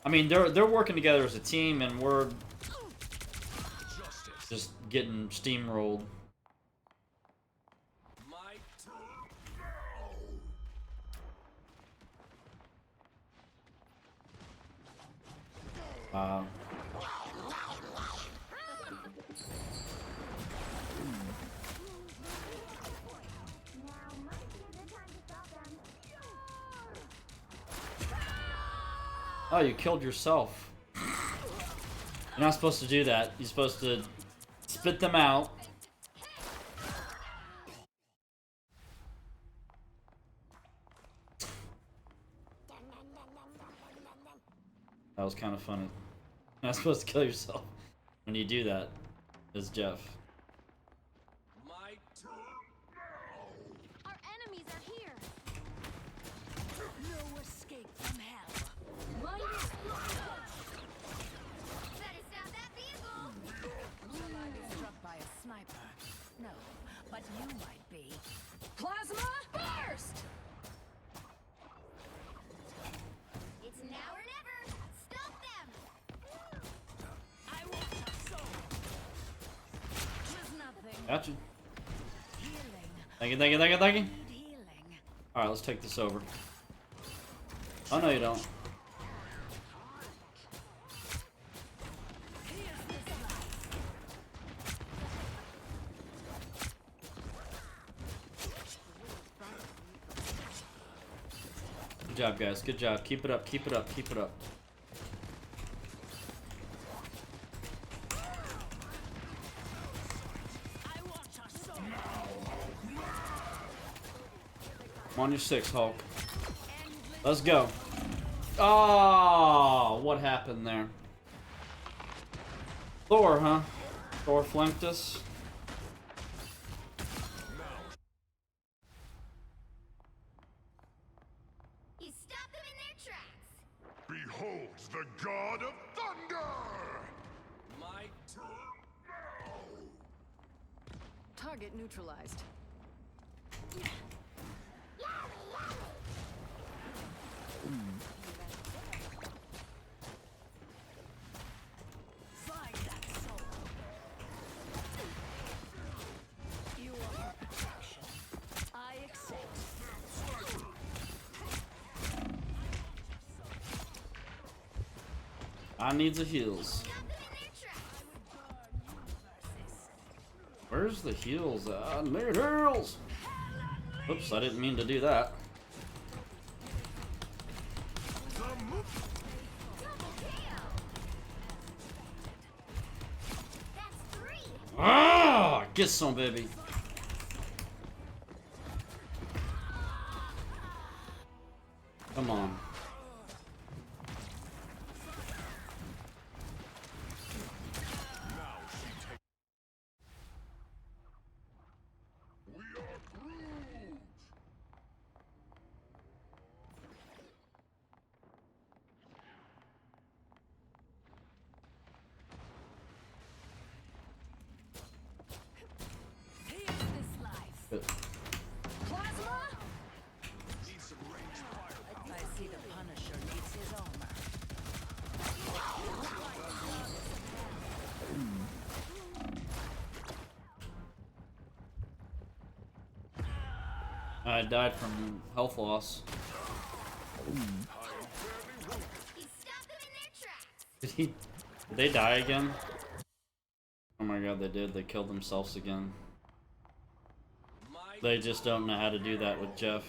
I mean, they're working together as a team and we're just getting steamrolled. Wow. Oh, you killed yourself. You're not supposed to do that. You're supposed to spit them out. That was kind of funny. You're not supposed to kill yourself when you do that, as Jeff. Our enemies are here. No escape from hell. Better stop that vehicle. Will I be struck by a sniper? No, but you might be. Plasma burst! It's now or never. Stop them. I want your soul. There's nothing. Gotcha. Healing. Thank you, thank you, thank you, thank you. Need healing. Alright, let's take this over. Oh, no, you don't. job, guys. Good job. Keep it up. Keep it up. Keep it up. I'm on your 6, Hulk. Let's go. Oh, what happened there? Thor, huh? Thor flanked us. He stopped them in their tracks. Beholds the God of Thunder! My turn now! Target neutralized. Find that soul. You are protection. I accept. I need the heals. Stop them in their tracks. Where's the heals? I need heals! Oops, I didn't mean to do that. Double KO. That's 3. Ah! Get some, baby. Come on. We are Groot! Here's this life. Good. Plasma? Need some ranged firepower. I see the Punisher needs his armor. I died from health loss. He stopped them in their tracks. Did they die again? Oh my god, they did. They killed themselves again. They just don't know how to do that with Jeff.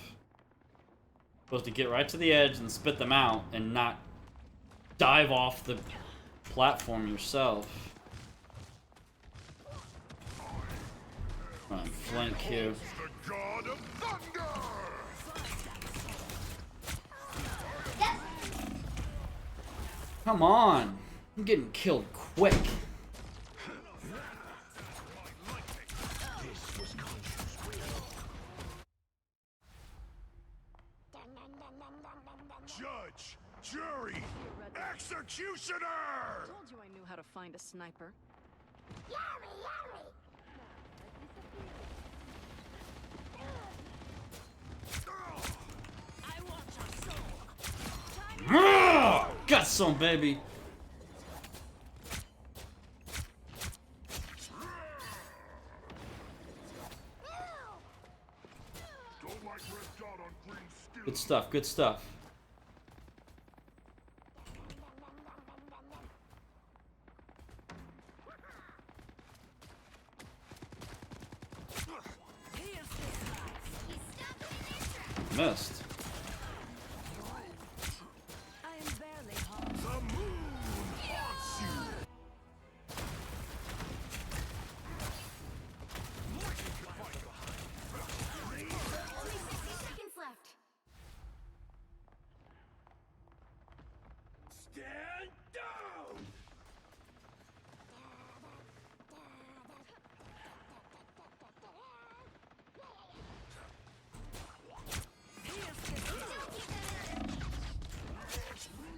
Supposed to get right to the edge and spit them out and not dive off the platform yourself. Come on, flank you. The God of Thunder! Come on! I'm getting killed quick. Judge! Jury! Executioner! Told you I knew how to find a sniper. I want your soul. Ah, got some, baby. Don't like red dot on green skin. Good stuff, good stuff. Here's this life. He stopped them in their tracks. Missed. I am barely harmed. The moon haunts you! Only 60 seconds left. Stand down!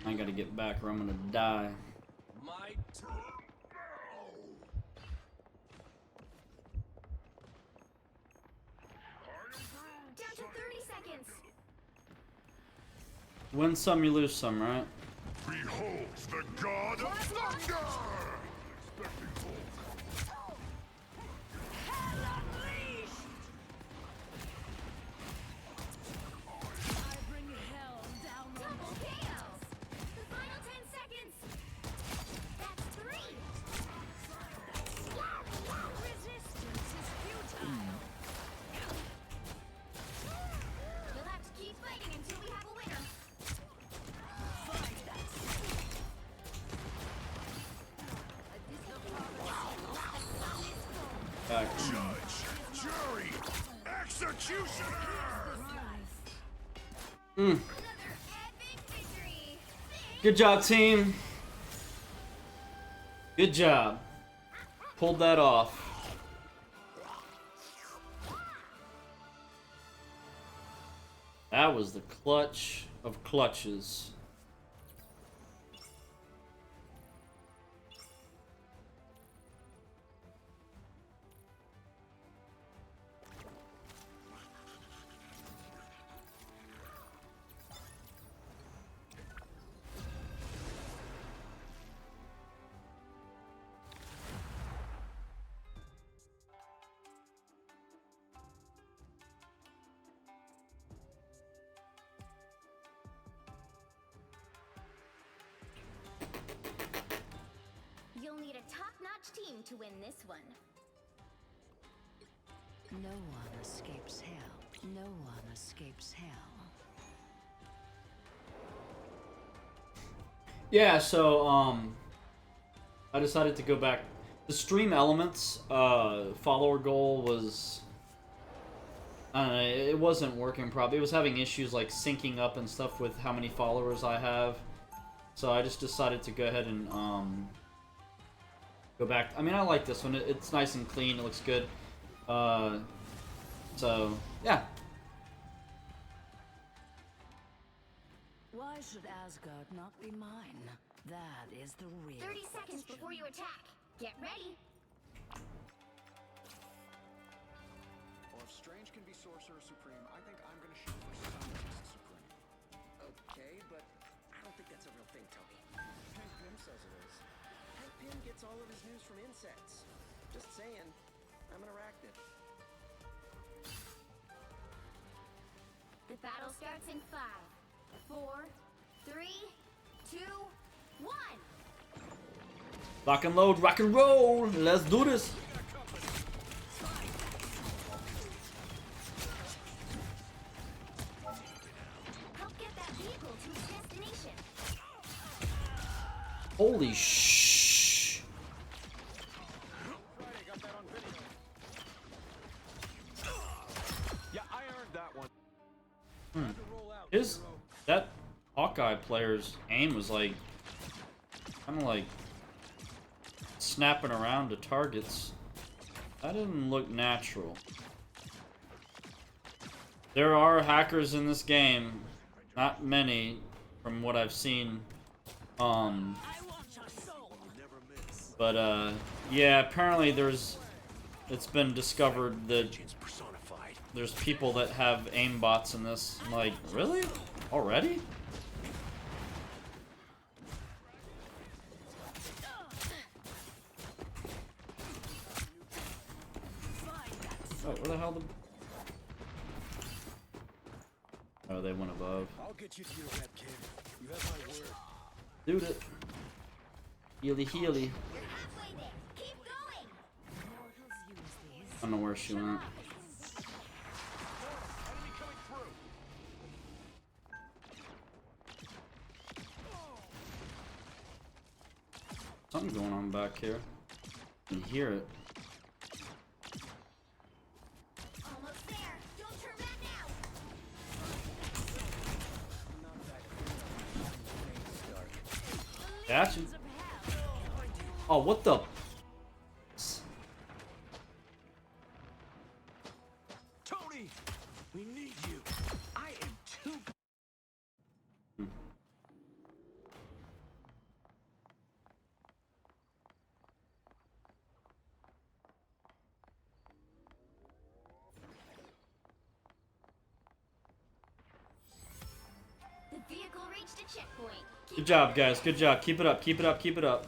I gotta get back or I'm gonna die. My turn now! Down to 30 seconds. Win some, you lose some, right? Beholds the God of Thunder! Expecting Hulk. I bring hell down on Double KOs. The final 10 seconds. That's 3. resistance is futile. You'll have to keep fighting until we have a winner. victory! Executioner! Another epic victory. Good job, team. Good job. Pulled that off. That was the clutch of clutches. You'll need a top-notch team to win this one. No one escapes hell. No one escapes hell. Yeah, so I decided to go back. The stream elements follower goal was, I don't know, it wasn't working properly. It was having issues like syncing up and stuff with how many followers I have. So I just decided to go ahead and go back. I mean, I like this one. It's nice and clean. It looks good. So yeah. Why should Asgard not be mine? That is the real 30 seconds question. before you attack. Get ready. Well, if Strange can be Sorcerer Supreme, I think I'm gonna shoot for Scientist Supreme. Okay, but I don't think that's a real thing, Toby. Hank Pym says it is. Hank Pym gets all of his news from insects. Just saying, I'm an arachnid. The battle starts in 5, 4, 3, 2, 1. Lock and load, rock and roll. Let's do this. Help get that vehicle to its destination. Holy shh. Friday, got that on video. Yeah, I earned that one. Time to roll out, His hero. that Hawkeye player's aim was like kind of like snapping around to targets. That didn't look natural. There are hackers in this game, not many from what I've seen. But yeah, apparently it's been discovered that Legends personified. there's people that have aim bots in this. I'm like, really? Already? Oh, where the hell the... Oh, they went above. I'll get you to your red kid. You have my word. Dude it. Healy healy. You're halfway there. Keep going. Mortals use these. I don't know where she went. Enemy coming through. Something's going on back here. I can hear it. Almost there. Don't turn back now. Gotcha. Oh, what the? Tony, we need you. I am too. The vehicle reached a checkpoint. Keep Good job, guys. Good job. Keep it up. Keep it up. Keep it up.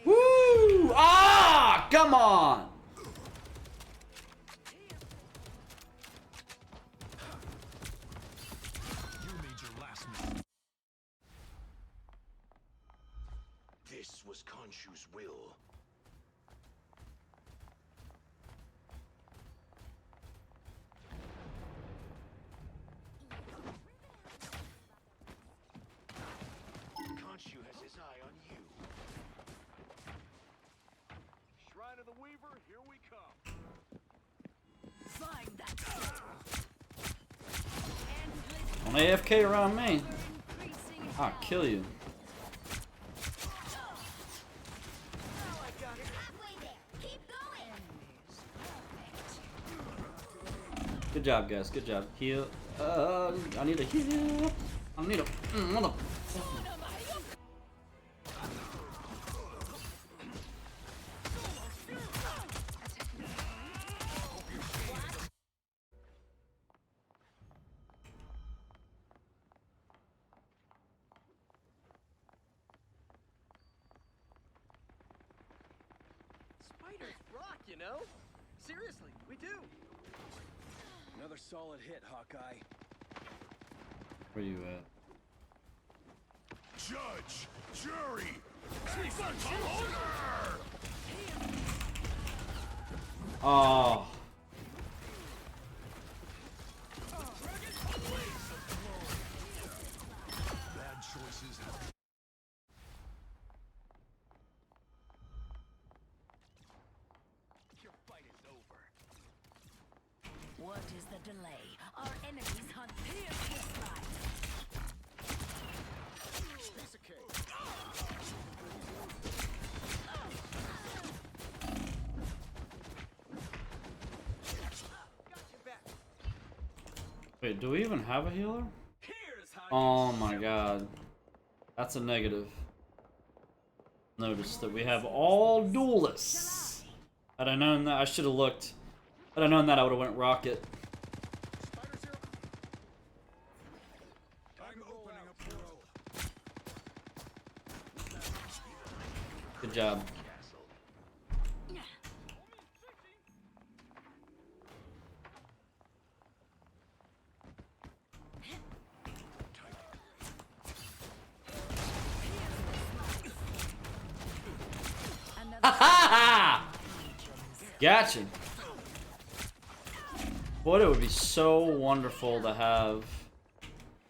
Woo! Ah! Come on! You made your last move. This was Khonshu's will. Khonshu has his eye on you. AFK around me. I'll kill you. Halfway there. Keep going. Good job, guys. Good job. Heal. I need a heal. I need a mother. Spiders rock, you know? Seriously, we do. Another solid hit, Hawkeye. Where you at? Judge, jury, executioner! Oh. Bad choices have Your fight is over. What is the delay? Our enemies hunt this light. Piece of cake. Got your back. Wait, do we even have a healer? Here's how Oh my god. That's a negative. Notice that we have all duelists. Had I known that, I should have looked. Had I known that, I would have went rocket. Spider Zero. I'm opening a portal. Good job. Gotcha. Boy, it would be so wonderful to have.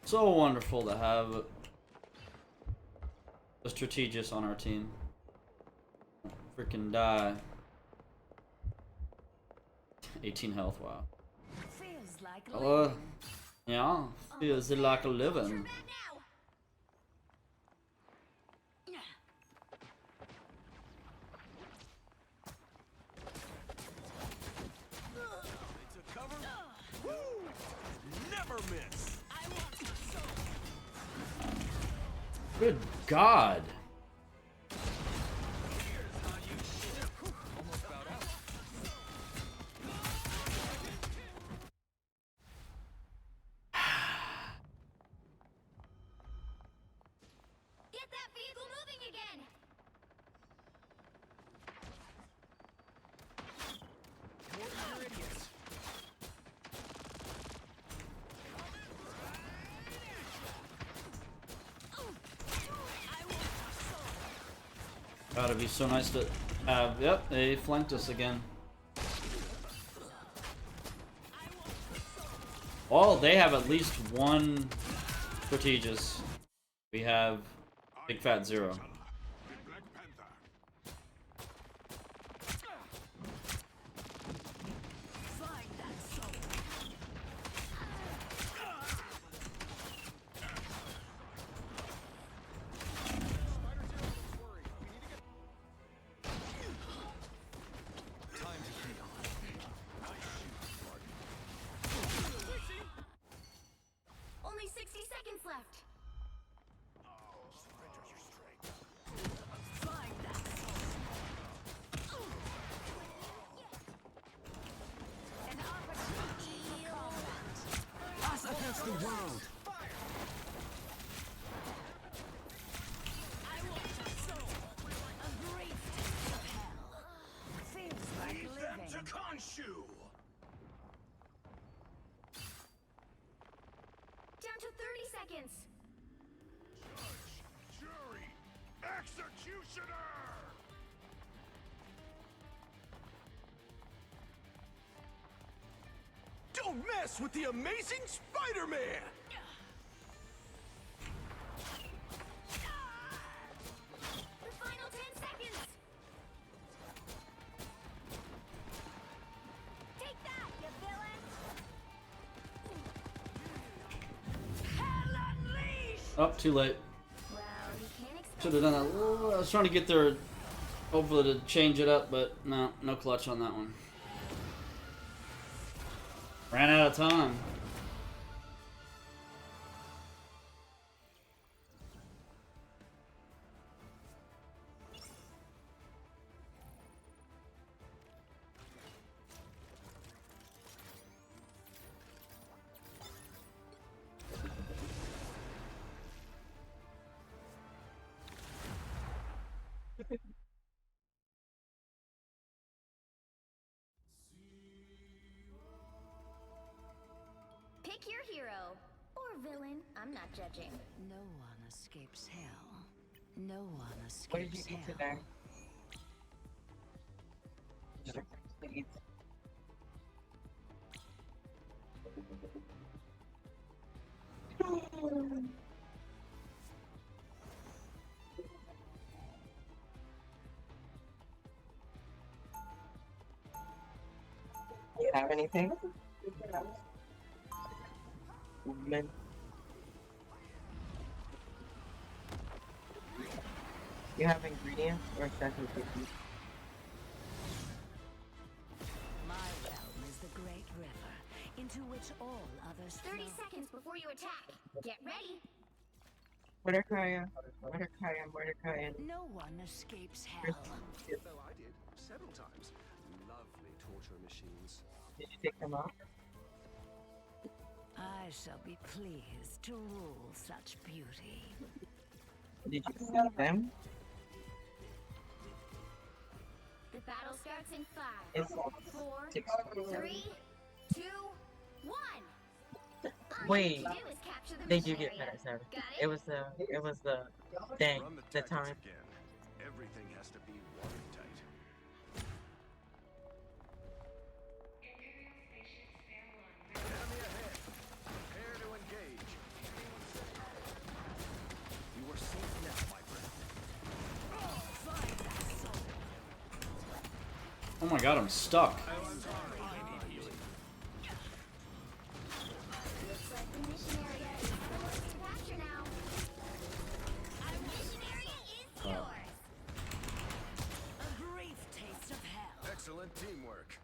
So wonderful to have a strategist on our team. Freaking die. 18 health, wow. Feels like Yeah, feels like a living. Back now. It's a cover. Woo! Never miss. Good God. Get that vehicle moving again. More eager idiots. God, it'd be so nice to have. Yep, they flanked us again. Well, they have at least one strategist. We have Big Fat Zero. Black Panther. find that soul. Spider Zero, don't worry. We need to get. Time to heal. Only 60 seconds left. Find that soul. An opportunity for combat. Us against the world. A great taste of hell. Feels like Leave them living. to Khonshu. Down to 30 seconds. Jury, executioner. Don't mess with the amazing Spider-Man. The final 10 seconds. Take that, you villain. Oh, too late. Well, you can't expect Should have done that. I was trying to get there, hopefully to change it up, but no, no clutch on that one. Ran out of time. pick your hero or villain. I'm not judging. No one escapes hell. No one What did you escapes eat hell. today? You have anything? Woman. You have ingredients or second cookies? My realm is the great river, into which all others 30 flow. seconds before you attack. Get ready. Mordecai, Mordecai. No one escapes hell. Though I did, several times. Lovely torture machines. Did you take them off? I shall be pleased to rule such beauty. Did you sell them? The battle starts in 5, It's 4, 6. 3, 2, 1. All Wait, you have to do is capture the they do mission get area. better, sorry. Got It was the thing, Run the tactics time. again. Everything has to be watertight. Enemy ahead. Prepare to engage. You are safe now, my friend. Oh my god, I'm stuck. Looks like the mission area is yours to capture now. Our mission area is yours. A brief taste of hell. Excellent teamwork.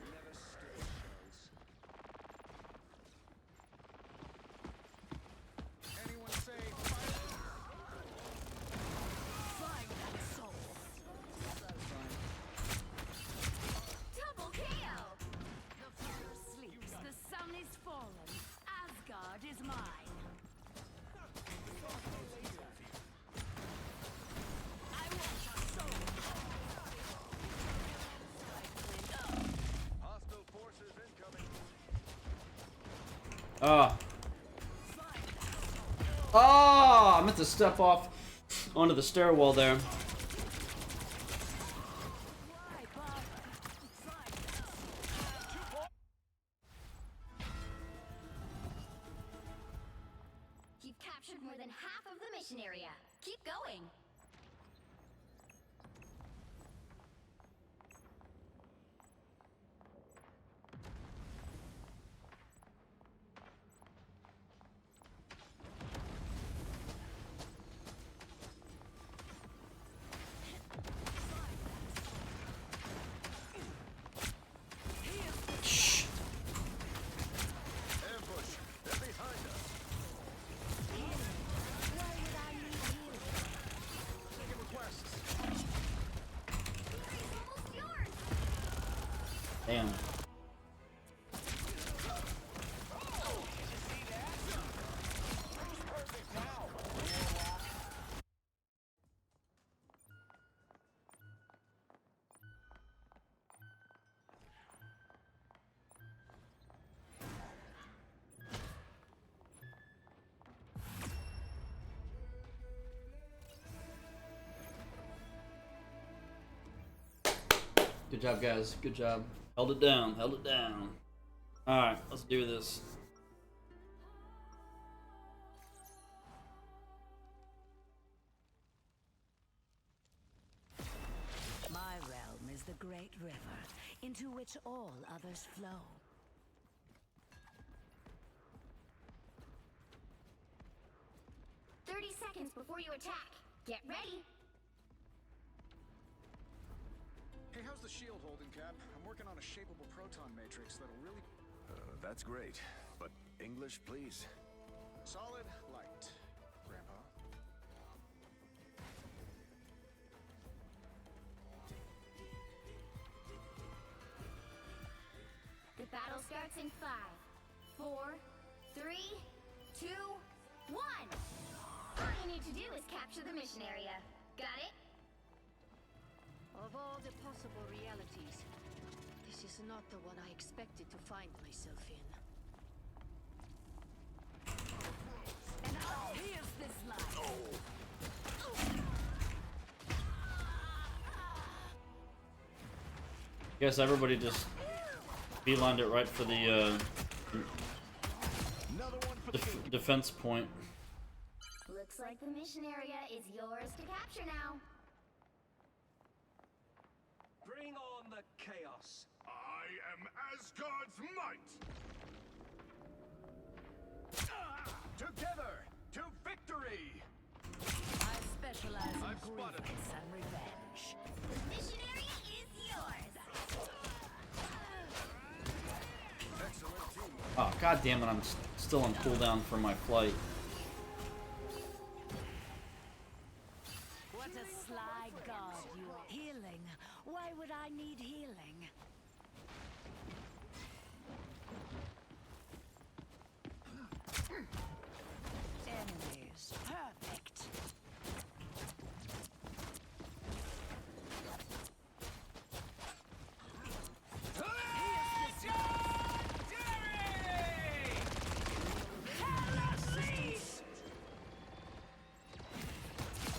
Never stood a chance. Anyone say fire? Find that soul. Double KO. The fire sleeps, the sun is fallen. Asgard is mine. I want your soul. Hostile forces incoming. I meant to step off onto the stairwell there. Why bother? Find that You've captured more than half of the mission area. Keep going. Shh. Ambush. They're behind us. Taking requests. Almost yours. Damn. Good job, guys. Good job. Held it down. Held it down. Alright, let's do this. My realm is the great river, into which all others flow. seconds before you attack. Get ready. Hey, how's the shield holding, Cap? I'm working on a shapeable proton matrix that'll really... That's great. But English, please. Solid light, Grandpa. The battle starts in 5, 4, 3, 2, 1. All you need to do is capture the mission area. Got it? Of all the possible realities, this is not the one I expected to find myself in. And here's this life. Guess everybody just beelined it right for the Another one for the defense point. Looks like the mission area is yours to capture now. Bring on the chaos. I am Asgard's might! Together to victory! I specialize in I've spotted grievance and revenge. The mission area is yours. Excellent team. Oh, god damn it, I'm still on cooldown for my flight. What a sly god you are. Healing. Why would I need healing? Enemies. Perfect.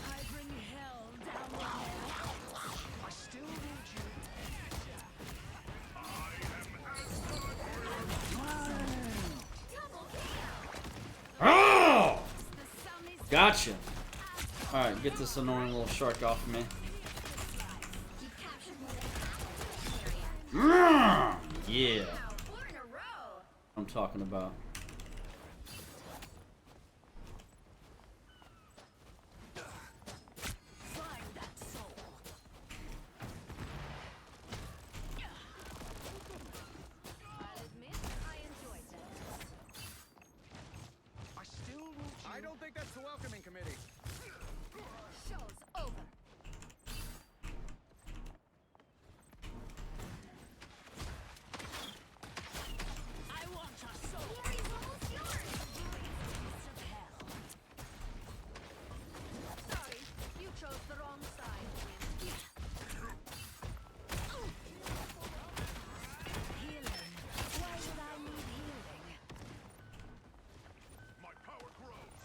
I bring hell down the hell. I still need you. Oh! The sun is Gotcha. Alright, get this annoying little shark off of me. You captured more than half the mission area. Yeah, Wow, 4 in a row. I'm talking about. find that soul. I'll admit, I enjoyed that. I still need you. I don't think that's the welcoming committee. Show's over. I want your soul. Area's almost yours. Piece of hell. Sorry, you chose the wrong side. Healing. Why would I need healing? My power grows.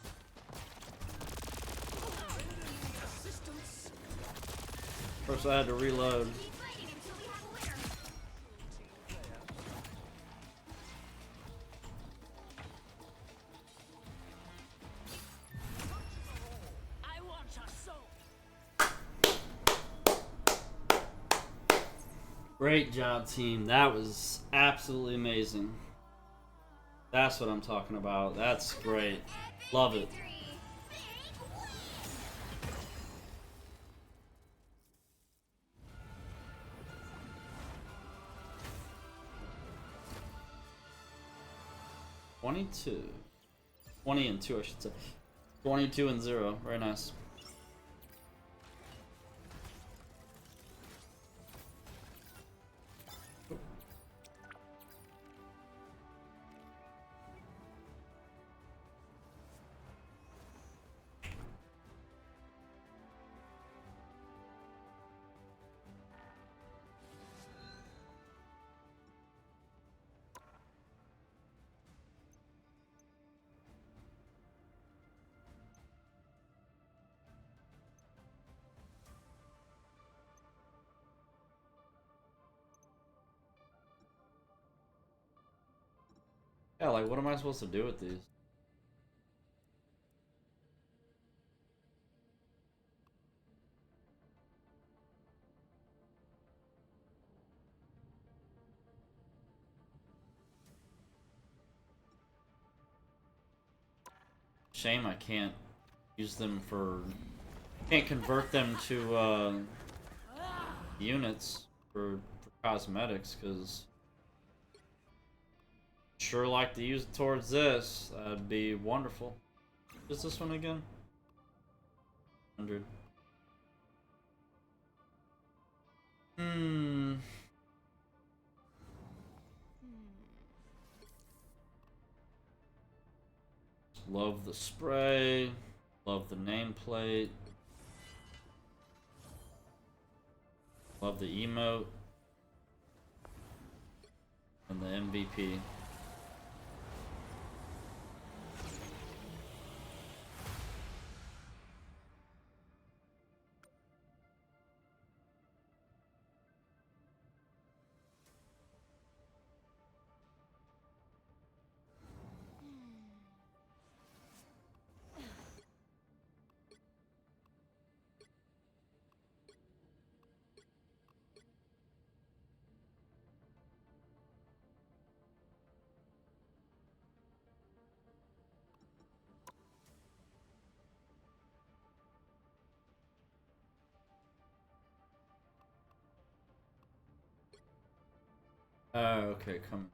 First I had to reload. Keep fighting until we have a winner. I want your soul. Great job, team. That was absolutely amazing. That's what I'm talking about. That's great. Love it. Victory. Big win. 22. 20 and 2, I should say. 22 and 0. Very nice. Yeah, like, what am I supposed to do with these? Shame I can't use them for. Can't convert them to units for cosmetics because sure like to use it towards this. That'd be wonderful. Is this one again? 100. Love the spray. Love the nameplate. Love the emote. And the MVP. Okay, come.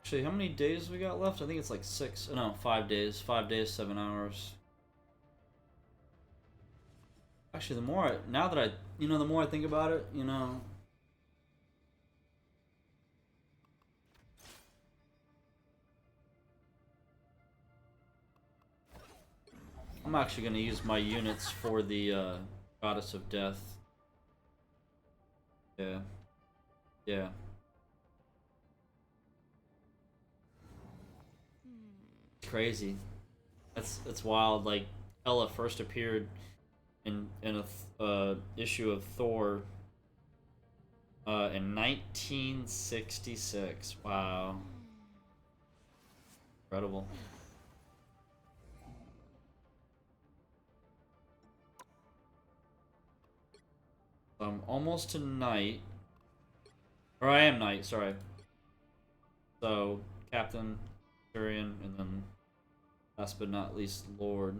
Actually, how many days we got left? I think it's like 6. No, 5 days. 5 days, 7 hours. Actually, the more now that I, the more I think about it, I'm actually gonna use my units for the Goddess of Death. Yeah. Yeah. Crazy. That's wild. Like Hela first appeared in a issue of Thor in 1966. Wow. Incredible. I'm almost to night. Or I am night, sorry. So, Captain, Turian, and then last but not least, Lord.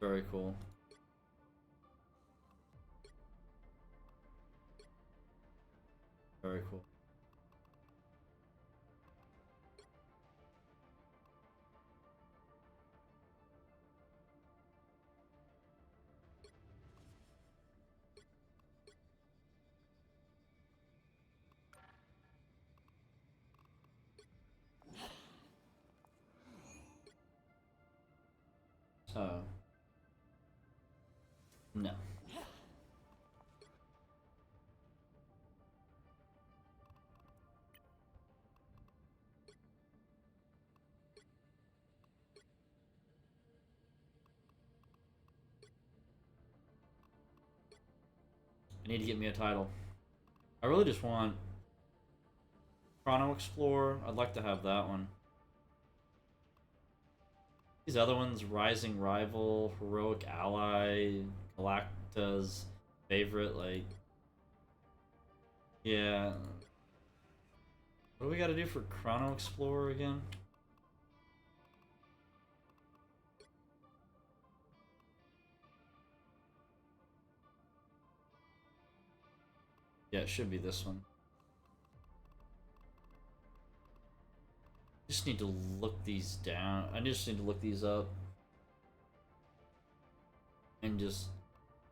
Very cool. Very cool. So, no. I need to get me a title. I really just want Chrono Explorer. I'd like to have that one. These other ones, Rising Rival, Heroic Ally, Galacta's favorite, like... Yeah. What do we gotta do for Chrono Explorer again? Yeah, it should be this one. Just need to look these down. I just need to look these up. And just...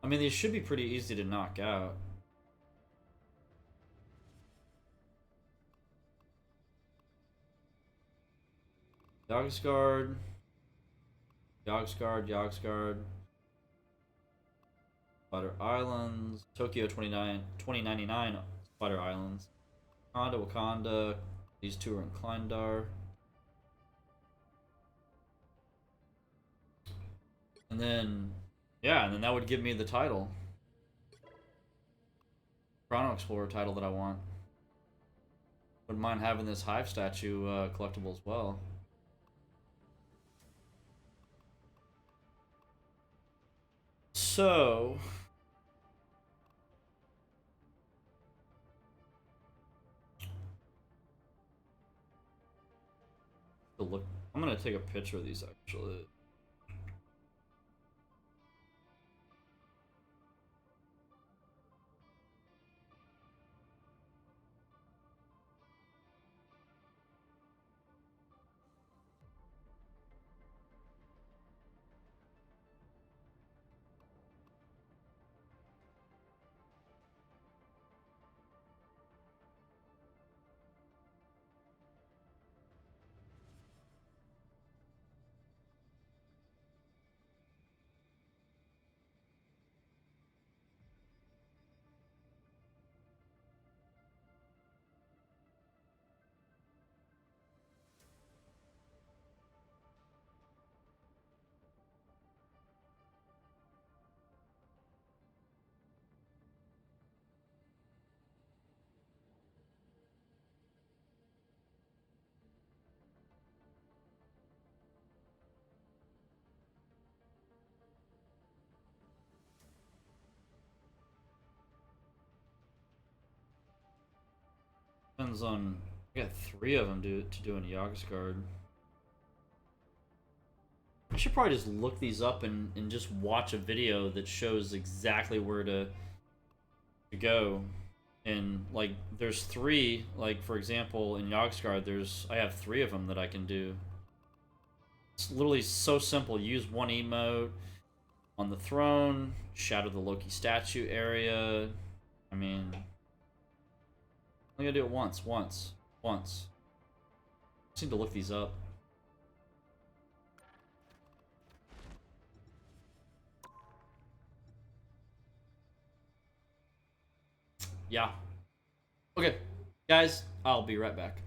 I mean, these should be pretty easy to knock out. Yogsguard. Yogsguard. Spider Islands. Tokyo 2099 Spider Islands. Wakanda. These two are in Kleindar. And then Yeah, and then that would give me the title. Chrono Explorer title that I want. Wouldn't mind having this Hive statue collectible as well. So... look, I'm gonna take a picture of these actually. Depends on. I got 3 of them to do in Yogsguard. I should probably just look these up and just watch a video that shows exactly where to go. And like, there's 3. Like for example, in Yogsguard, I have 3 of them that I can do. It's literally so simple. Use one emote on the throne, shadow the Loki statue area. I mean, I'm gonna do it once. Just need to look these up. Yeah. Okay, guys, I'll be right back.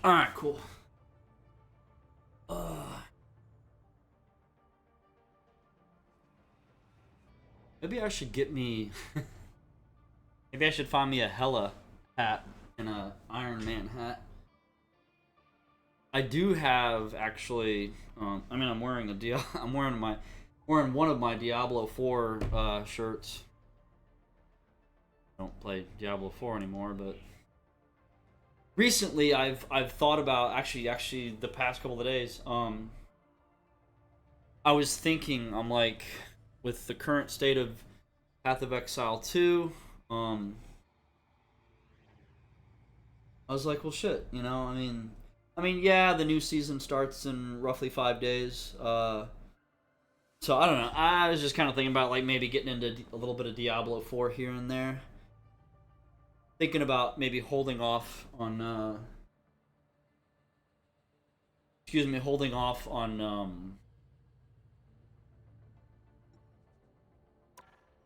All right, cool. Maybe I should get me. Maybe I should find me a Hela hat and a Iron Man hat. I do have actually. I mean, I'm wearing a I'm wearing one of my Diablo 4 shirts. I don't play Diablo 4 anymore, but recently I've thought about actually the past couple of days. I was thinking, I'm like, with the current state of Path of Exile 2, I was like, well, shit, you know, I mean, yeah, the new season starts in roughly 5 days. So I don't know. I was just kind of thinking about like maybe getting into a little bit of Diablo 4 here and there. Thinking about maybe holding off on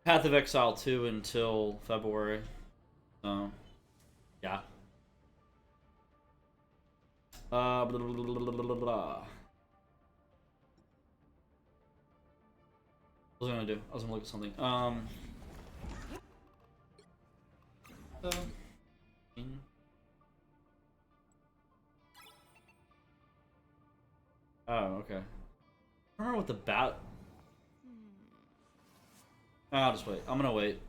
Path of Exile 2 until February. So yeah. Blah, blah, blah, blah, blah. What was I gonna do? I was gonna look at something. Oh, okay. I don't remember what the bat. I'll just wait. I'm gonna wait.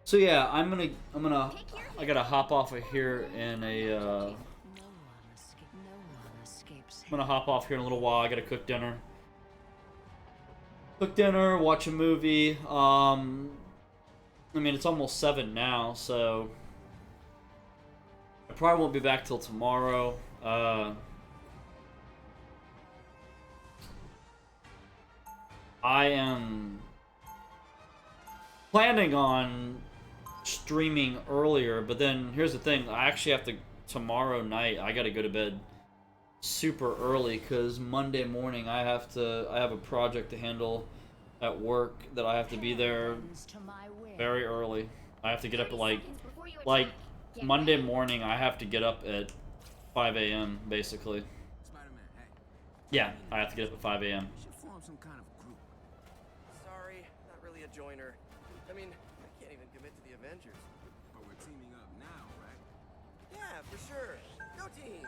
So yeah, I gotta hop off of here in a I'm gonna hop off here in a little while. I gotta cook dinner. Watch a movie. I mean, it's almost 7 now, so I probably won't be back till tomorrow. I am planning on streaming earlier, but then here's the thing. I actually have to, tomorrow night, I gotta go to bed super early because Monday morning I have a project to handle at work that I have to be there very early. I have to get up at like Monday morning. I have to get up at 5 a.m. basically. Yeah, I have to get up at 5 a.m. Sorry, not really a joiner. I mean, I can't even commit to the Avengers. But we're teaming up now, right? Yeah, for sure. Go team!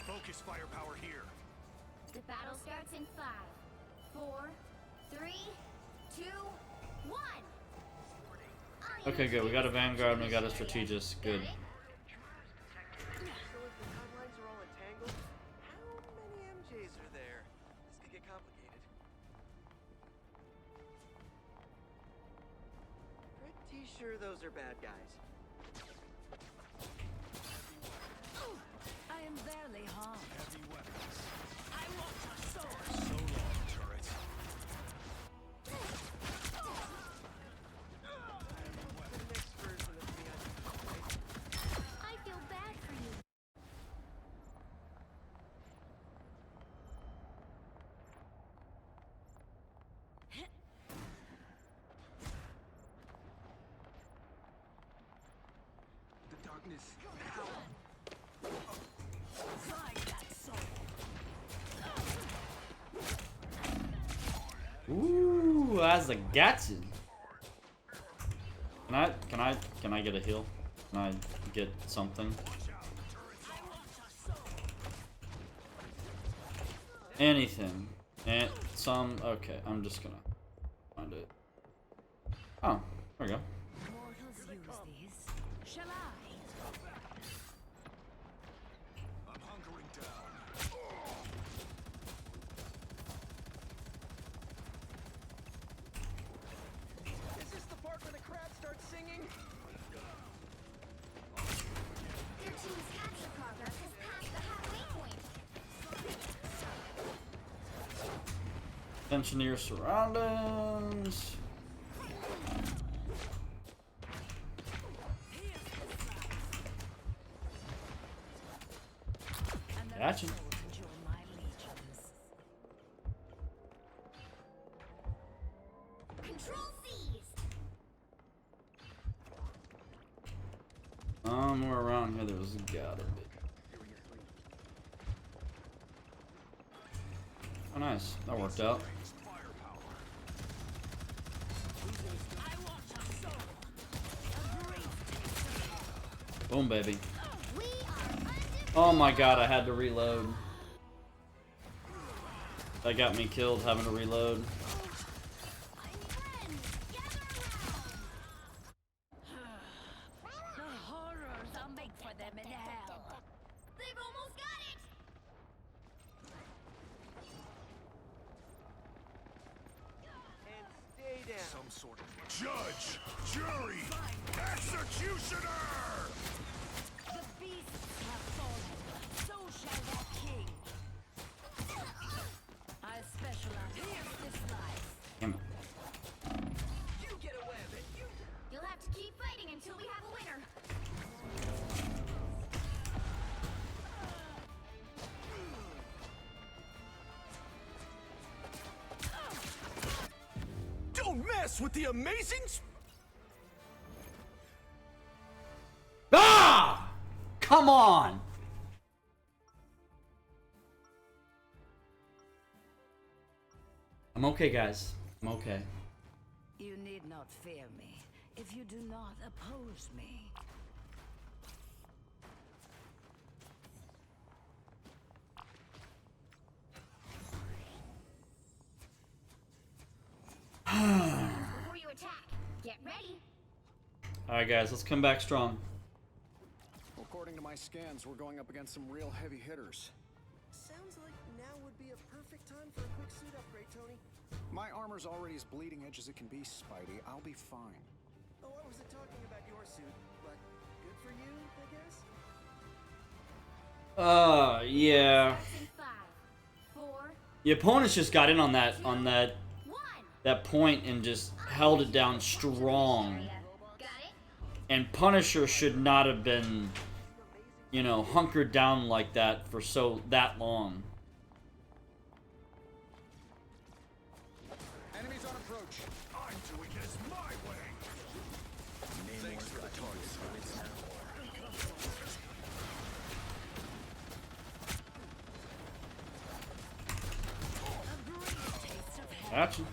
Focus firepower here. The battle starts in 5, 4, 3, 2, 1. Okay, good. We got a Vanguard and we got a Strategist. Good. So if the timelines are all entangled, how many MJs are there? This could get complicated. Pretty sure those are bad guys. I am barely harmed. Heavy weapons. I want a sword. So long, turret. The next version of me, I feel bad for you. The darkness. Find that sword. Ooh, that's a Gatsu. Can I get a heal? Can I get something? Anything. And some. Okay, I'm just gonna find it. Oh, there we go. Mortals use these. Shall I? I'm hunkering down. Is this the part where the crowd starts singing? Your team's capture progress has passed the halfway point. Attention to your surroundings. Gotcha. Souls enjoy my legions. Control seized. Somewhere around here there's gotta be. Oh, nice. That worked out. Boom, baby. Oh my god, I had to reload. That got me killed having to reload. The horrors I'll make for them in hell. They've almost got it. And stay down. Some sort of judge, jury, executioner. The beasts have fallen. So shall their king. I specialize in this life. Damn it. You get away with it. You'll have to keep fighting until we have a winner. Don't mess with the amazing. Ah! Come on! I'm okay, guys. I'm okay. You need not fear me if you do not oppose me. Before you attack, get ready. Alright, guys, let's come back strong. According to my scans, we're going up against some real heavy hitters. Sounds like now would be a perfect time for a quick suit upgrade, Tony. My armor's already as bleeding edge as it can be, Spidey. I'll be fine. Oh, I wasn't talking about your suit, but good for you, I guess. Yeah. Starts in 5, 4, The opponents just got in on that 1. that point and just held it down strong. Got it? And Punisher should not have been, you know, hunkered down like that for that long. Enemies on approach. I'm doing this my way. Thanks for the target. A great taste of hell. Gotcha.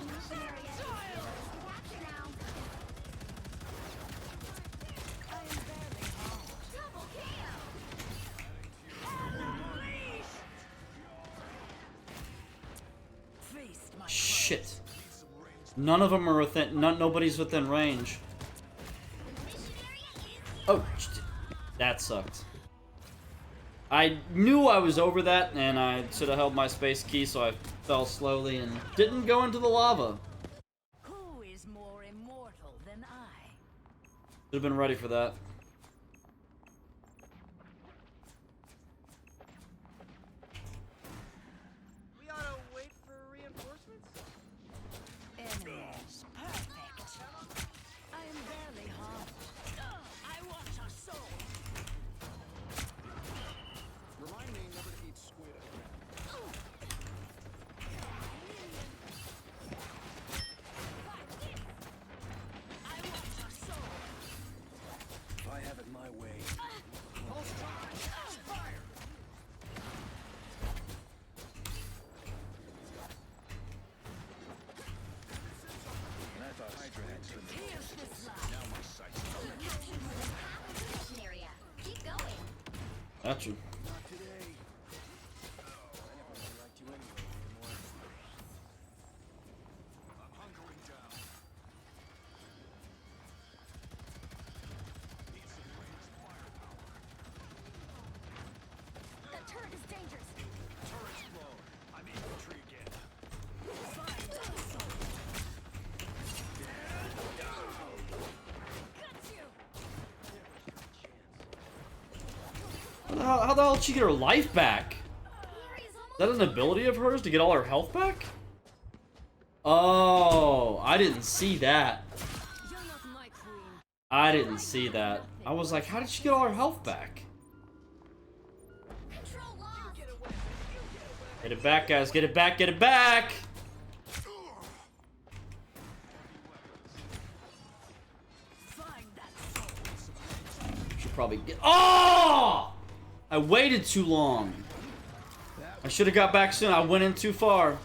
Mission area is yours to capture now. I am barely harmed. Double KO. Feast my Shit. None of them are within. Nobody's within range. Mission area is Oh, that sucked. I knew I was over that, and I should have held my space key, so I fell slowly and didn't go into the lava. Who is more immortal than I? Should have been ready for that. We ought to wait for reinforcements? Enemies. Perfect. I am barely harmed. I want a soul. Remind me never to eat squid again. I want a soul. If I have it my way. Fire! And I thought Hydra had some. Here's this life. Now my sight's on. captured more than half of the mission area. Keep going. Gotcha. Not today. I never really liked you anyway anymore. I'm hunkering down. Need some ranged firepower. The turret is dangerous. Turret's blown. I'm infantry again. How the hell did she get her life back? The area is almost Is that an ability of hers to get all her health back? Oh, I didn't see that. You're not my queen. I didn't see that. I was like, how did she get all her health back? Get it back, guys. Get it back. Get it back. Should probably get. Oh! I waited too long. I should have got back soon. I went in too far.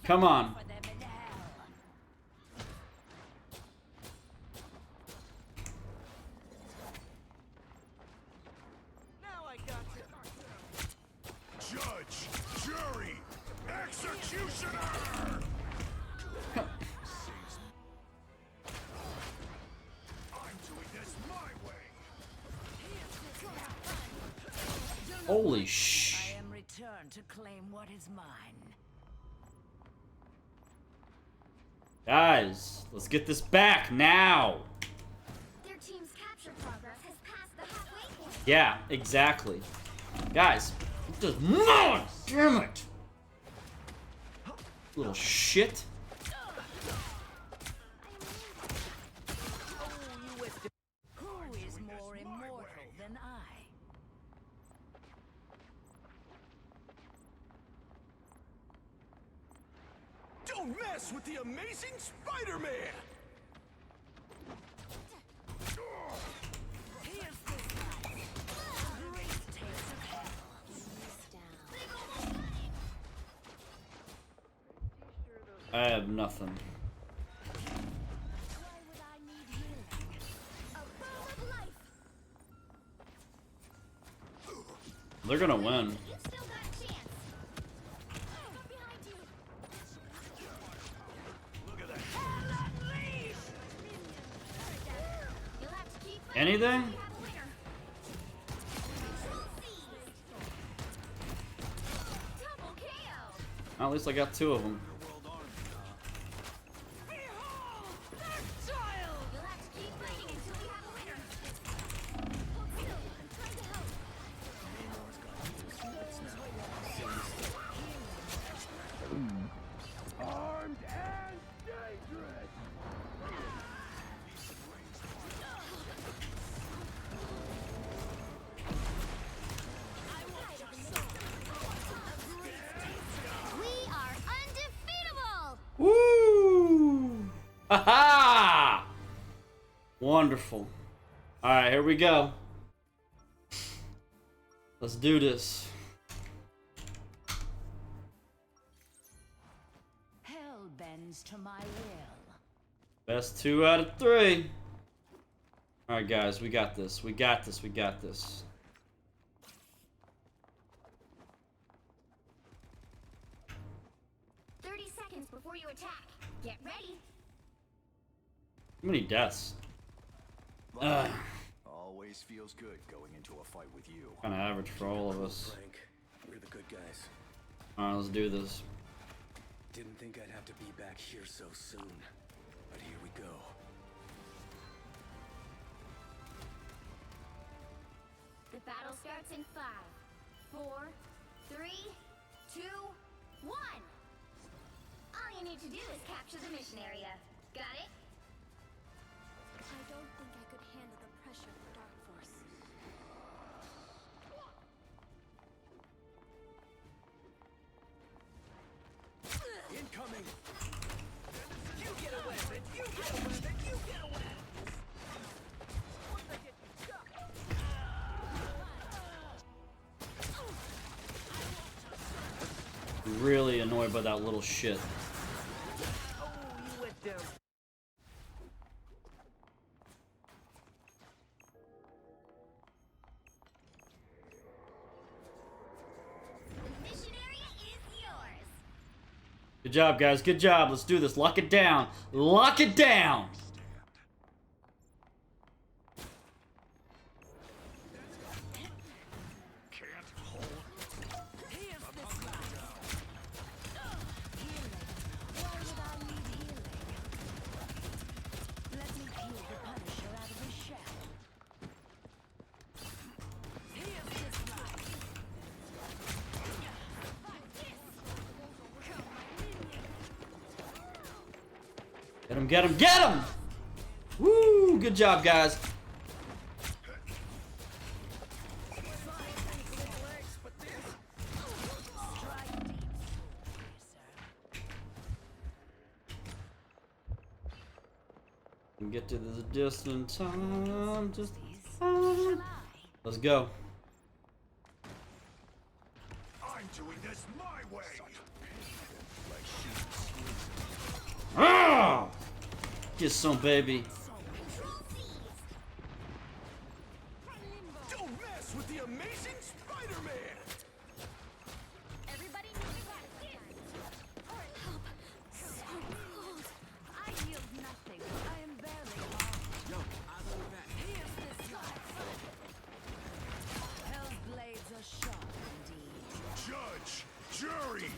Come on. Judge, jury, executioner. I'm doing this my way. Holy sh! I am returned to claim what is mine. Guys, let's get this back now. Their team's capture progress has passed the halfway point. Yeah, exactly. Guys, just more. Damn it. Little shit. Who is more immortal than I? Don't mess with the amazing Spider-Man. Here's this life. Great tales of hell. I have nothing. Why would I need healing? A ball of life. They're gonna win. You've still got a chance. Come behind you. Look at that. You'll have to keep fighting Anything? until you have a winner. Double KO. At least I got 2 of them. You'll have to keep fighting until you have a winner. Hold still. I'm trying to help. Armed and dangerous. We are undefeatable. Woo! Ha-ha! Wonderful. Alright, here we go. Let's do this. Hell bends to my will. Best 2 out of 3. Alright, guys, we got this. We got this. We got this. 30 seconds before you attack. Get ready. How many deaths? Ugh. Always feels good going into a fight with you. Kind of average for all of us. Frank, we're the good guys. Alright, let's do this. Didn't think I'd have to be back here so soon. But here we go. The battle starts in 5, 4, 3, 2, 1. All you need to do is capture the mission area. Got it? I don't think I could handle the pressure of the Dark Force. Incoming! You get a weapon! You get a weapon! You get a weapon! Really annoyed by that little shit. The mission area is yours. Good job, guys. Good job. Let's do this. Lock it down. Lock it down. Can't hold. Here's this life. Healing. Why would I need healing? Let me peel the Punisher out of his shell. Here's this life. Get him, get him, get him! Woo! Good job, guys. can get to this distant time. Just Shall I? let's go. I'm doing this my way. Ah! Get some, baby. Don't mess with the amazing Spider-Man. Everybody move back here. Help! So cold. I yield nothing. I am barely armed. Yo, eyes on your back. Here's this life. Hell's blades are sharp indeed. Judge, jury,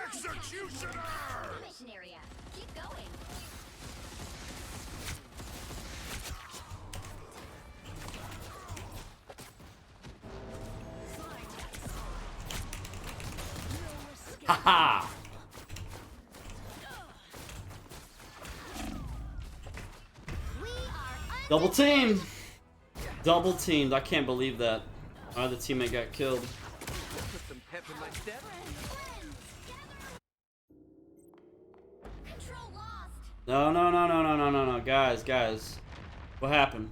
executioner. The mission area. Keep going. Haha! We are Double teamed! Double teamed. I can't believe that. My other teammate got killed. Put some pep in my step. control lost. No, no, no, no, no, no, no, no. Guys, guys. What happened?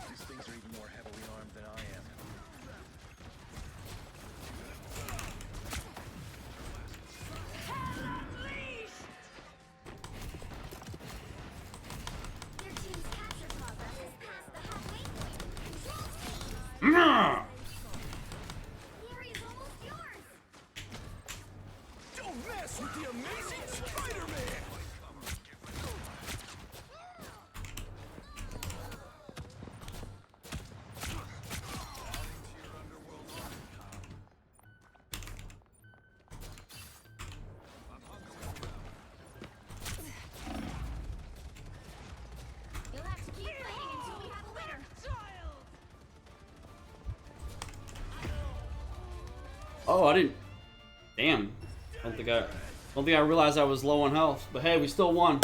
These things are even more heavily armed than I am. Your team's capture progress is past the halfway point. Control speed. Nyah! The area's almost yours. Don't mess with the amazing Spider-Man. You'll have to keep fighting until we have a winner. Oh, I didn't. Damn. Don't think I realized I was low on health. But hey, we still won.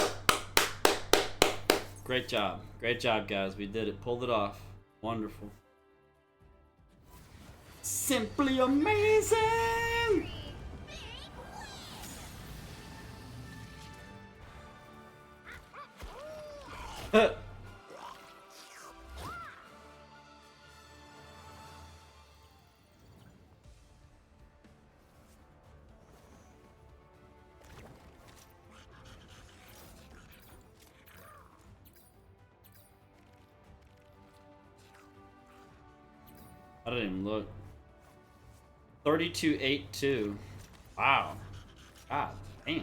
Great job. Great job, guys. We did it. Pulled it off. Wonderful. Simply amazing! I didn't even look. 32-8-2. Wow. God damn.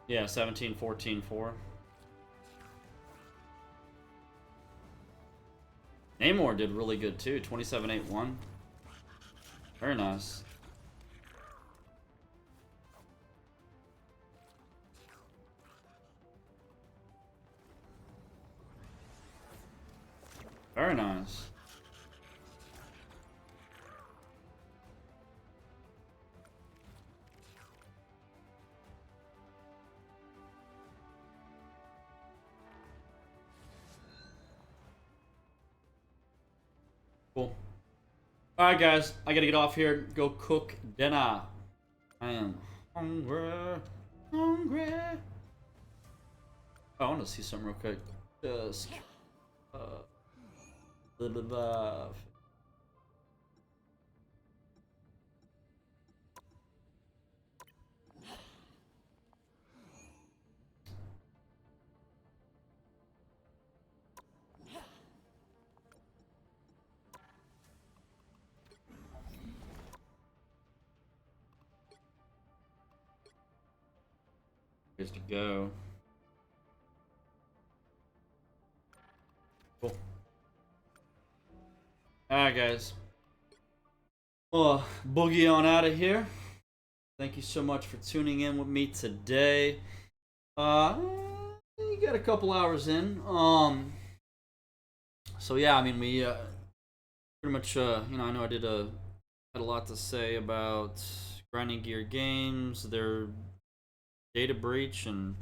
Yeah, 17-14-4. Namor did really good too. 27-8-1. Very nice. Very nice. Cool. Alright guys, I gotta get off here, go cook dinner. I am hungry. Hungry. Oh, I want to see something real quick. Just blah, blah, blah. Here's to go. Cool. Alright guys. Well, boogie on out of here. Thank you so much for tuning in with me today. You got a couple hours in. So yeah, I mean we pretty much you know, I know I had a lot to say about Grinding Gear Games, their data breach and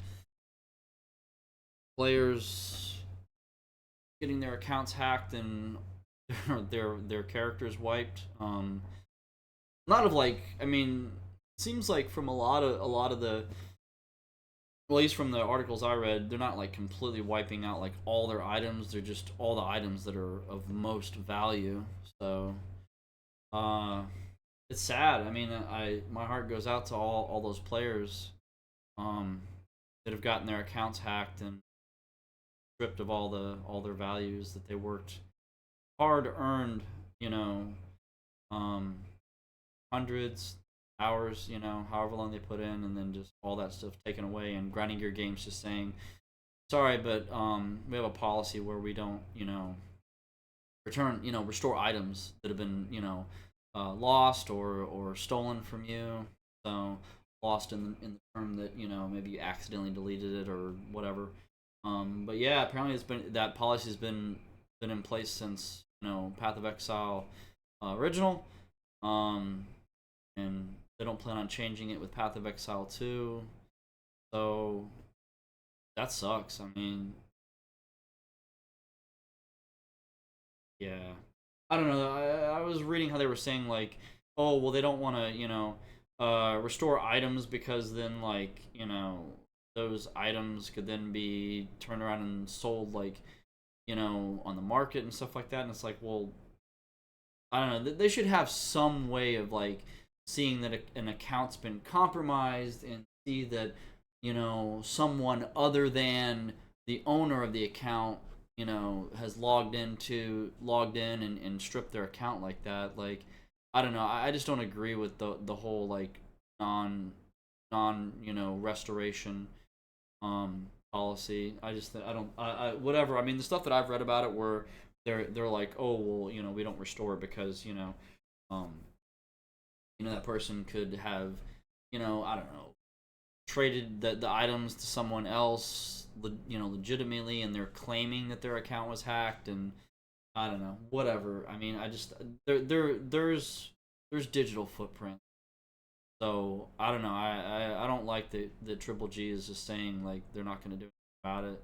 players getting their accounts hacked and their characters wiped. Not of like, I mean, seems like from a lot of the, at least from the articles I read, they're not like completely wiping out like all their items. They're just all the items that are of most value. So, it's sad. I mean, my heart goes out to all those players, that have gotten their accounts hacked and stripped of all their values that they worked hard earned. You know, um, hundreds hours, you know, however long they put in, and then just all that stuff taken away, and Grinding Gear Games just saying, sorry, but we have a policy where we don't, you know, restore items that have been, you know, lost or stolen from you. So lost in the term that, you know, maybe you accidentally deleted it or whatever. But yeah, apparently that policy has been in place since, you know, Path of Exile original. And they don't plan on changing it with Path of Exile 2. So that sucks. I mean, yeah. I don't know. I was reading how they were saying like, oh, well, they don't want to, you know, restore items because then, like, you know, those items could then be turned around and sold, like, you know, on the market and stuff like that. And it's like, well, I don't know. They should have some way of like seeing that an account's been compromised and see that, you know, someone other than the owner of the account, you know, has logged in and stripped their account like that. Like, I don't know. I just don't agree with the whole like non you know, restoration policy. I don't whatever. I mean, the stuff that I've read about it where they're like, oh, well, you know, we don't restore it because, you know, that person could have, you know, I don't know, traded the items to someone else, you know, legitimately, and they're claiming that their account was hacked, and I don't know, whatever. I mean, I just there's digital footprint, so I don't know. I don't like that Triple G is just saying like they're not going to do anything about it.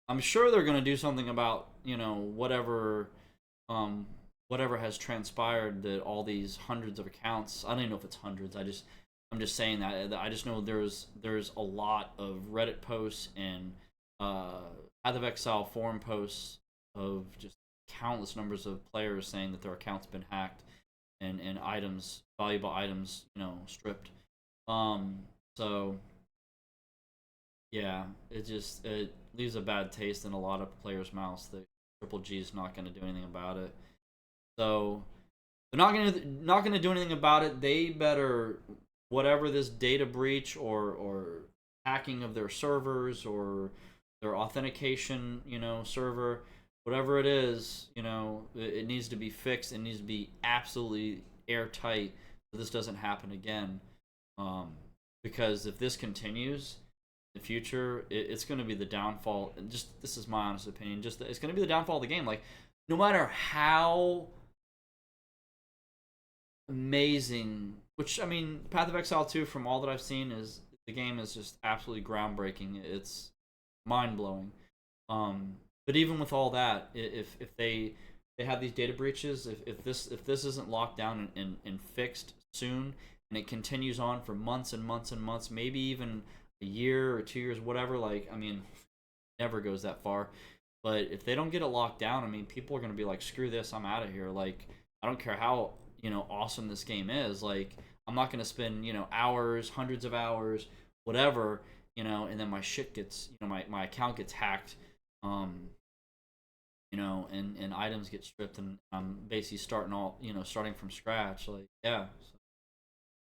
I'm sure they're going to do something about, you know, whatever has transpired, that all these hundreds of accounts, I don't even know if it's hundreds, I'm just saying that I just know there's a lot of Reddit posts and Path of Exile forum posts of just countless numbers of players saying that their account's been hacked and items, valuable items, you know, stripped. So yeah, it leaves a bad taste in a lot of players' mouths that Triple G is not going to do anything about it. So they're not gonna do anything about it. They better, whatever this data breach or hacking of their servers or their authentication, you know, server, whatever it is, you know, it needs to be fixed. It needs to be absolutely airtight so this doesn't happen again. Because if this continues in the future, it's going to be the downfall. Just, this is my honest opinion. It's going to be the downfall of the game. Like, no matter how amazing, which, I mean, Path of Exile 2, from all that I've seen, is the game is just absolutely groundbreaking. It's mind-blowing. But even with all that, if they have these data breaches, if this isn't locked down and fixed soon, and it continues on for months and months and months, maybe even a year or 2 years, whatever, like, I mean, never goes that far. But if they don't get it locked down, I mean, people are going to be like, screw this, I'm out of here. Like, I don't care how, you know, awesome this game is. Like, I'm not going to spend, you know, hours, hundreds of hours, whatever, you know, and then my shit gets, you know, my account gets hacked, you know, and items get stripped, and I'm basically starting from scratch. Like, yeah. So.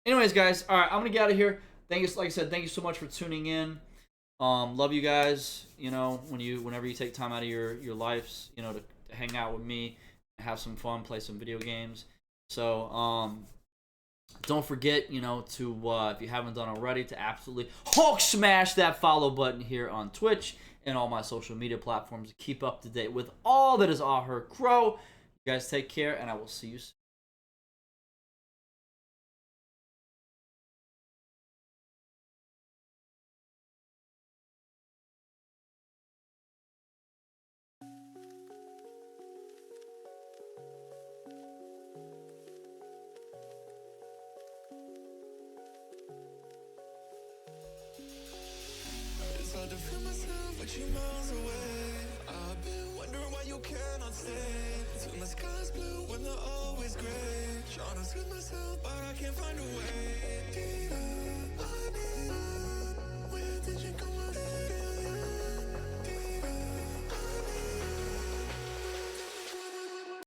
Anyways, guys, all right, I'm going to get out of here. Thank you, like I said, thank you so much for tuning in. Love you guys. You know, whenever you take time out of your lives, you know, to hang out with me, have some fun, play some video games. So don't forget, you know, to if you haven't done already, to absolutely Hulk smash that follow button here on Twitch and all my social media platforms to keep up to date with all that is Aher Crow. You guys take care, and I will see you soon. to feel myself, but you miles away. I've been wondering why you cannot stay. Between the skies blue when they're always gray. Trying to soothe myself, but I can't find a way.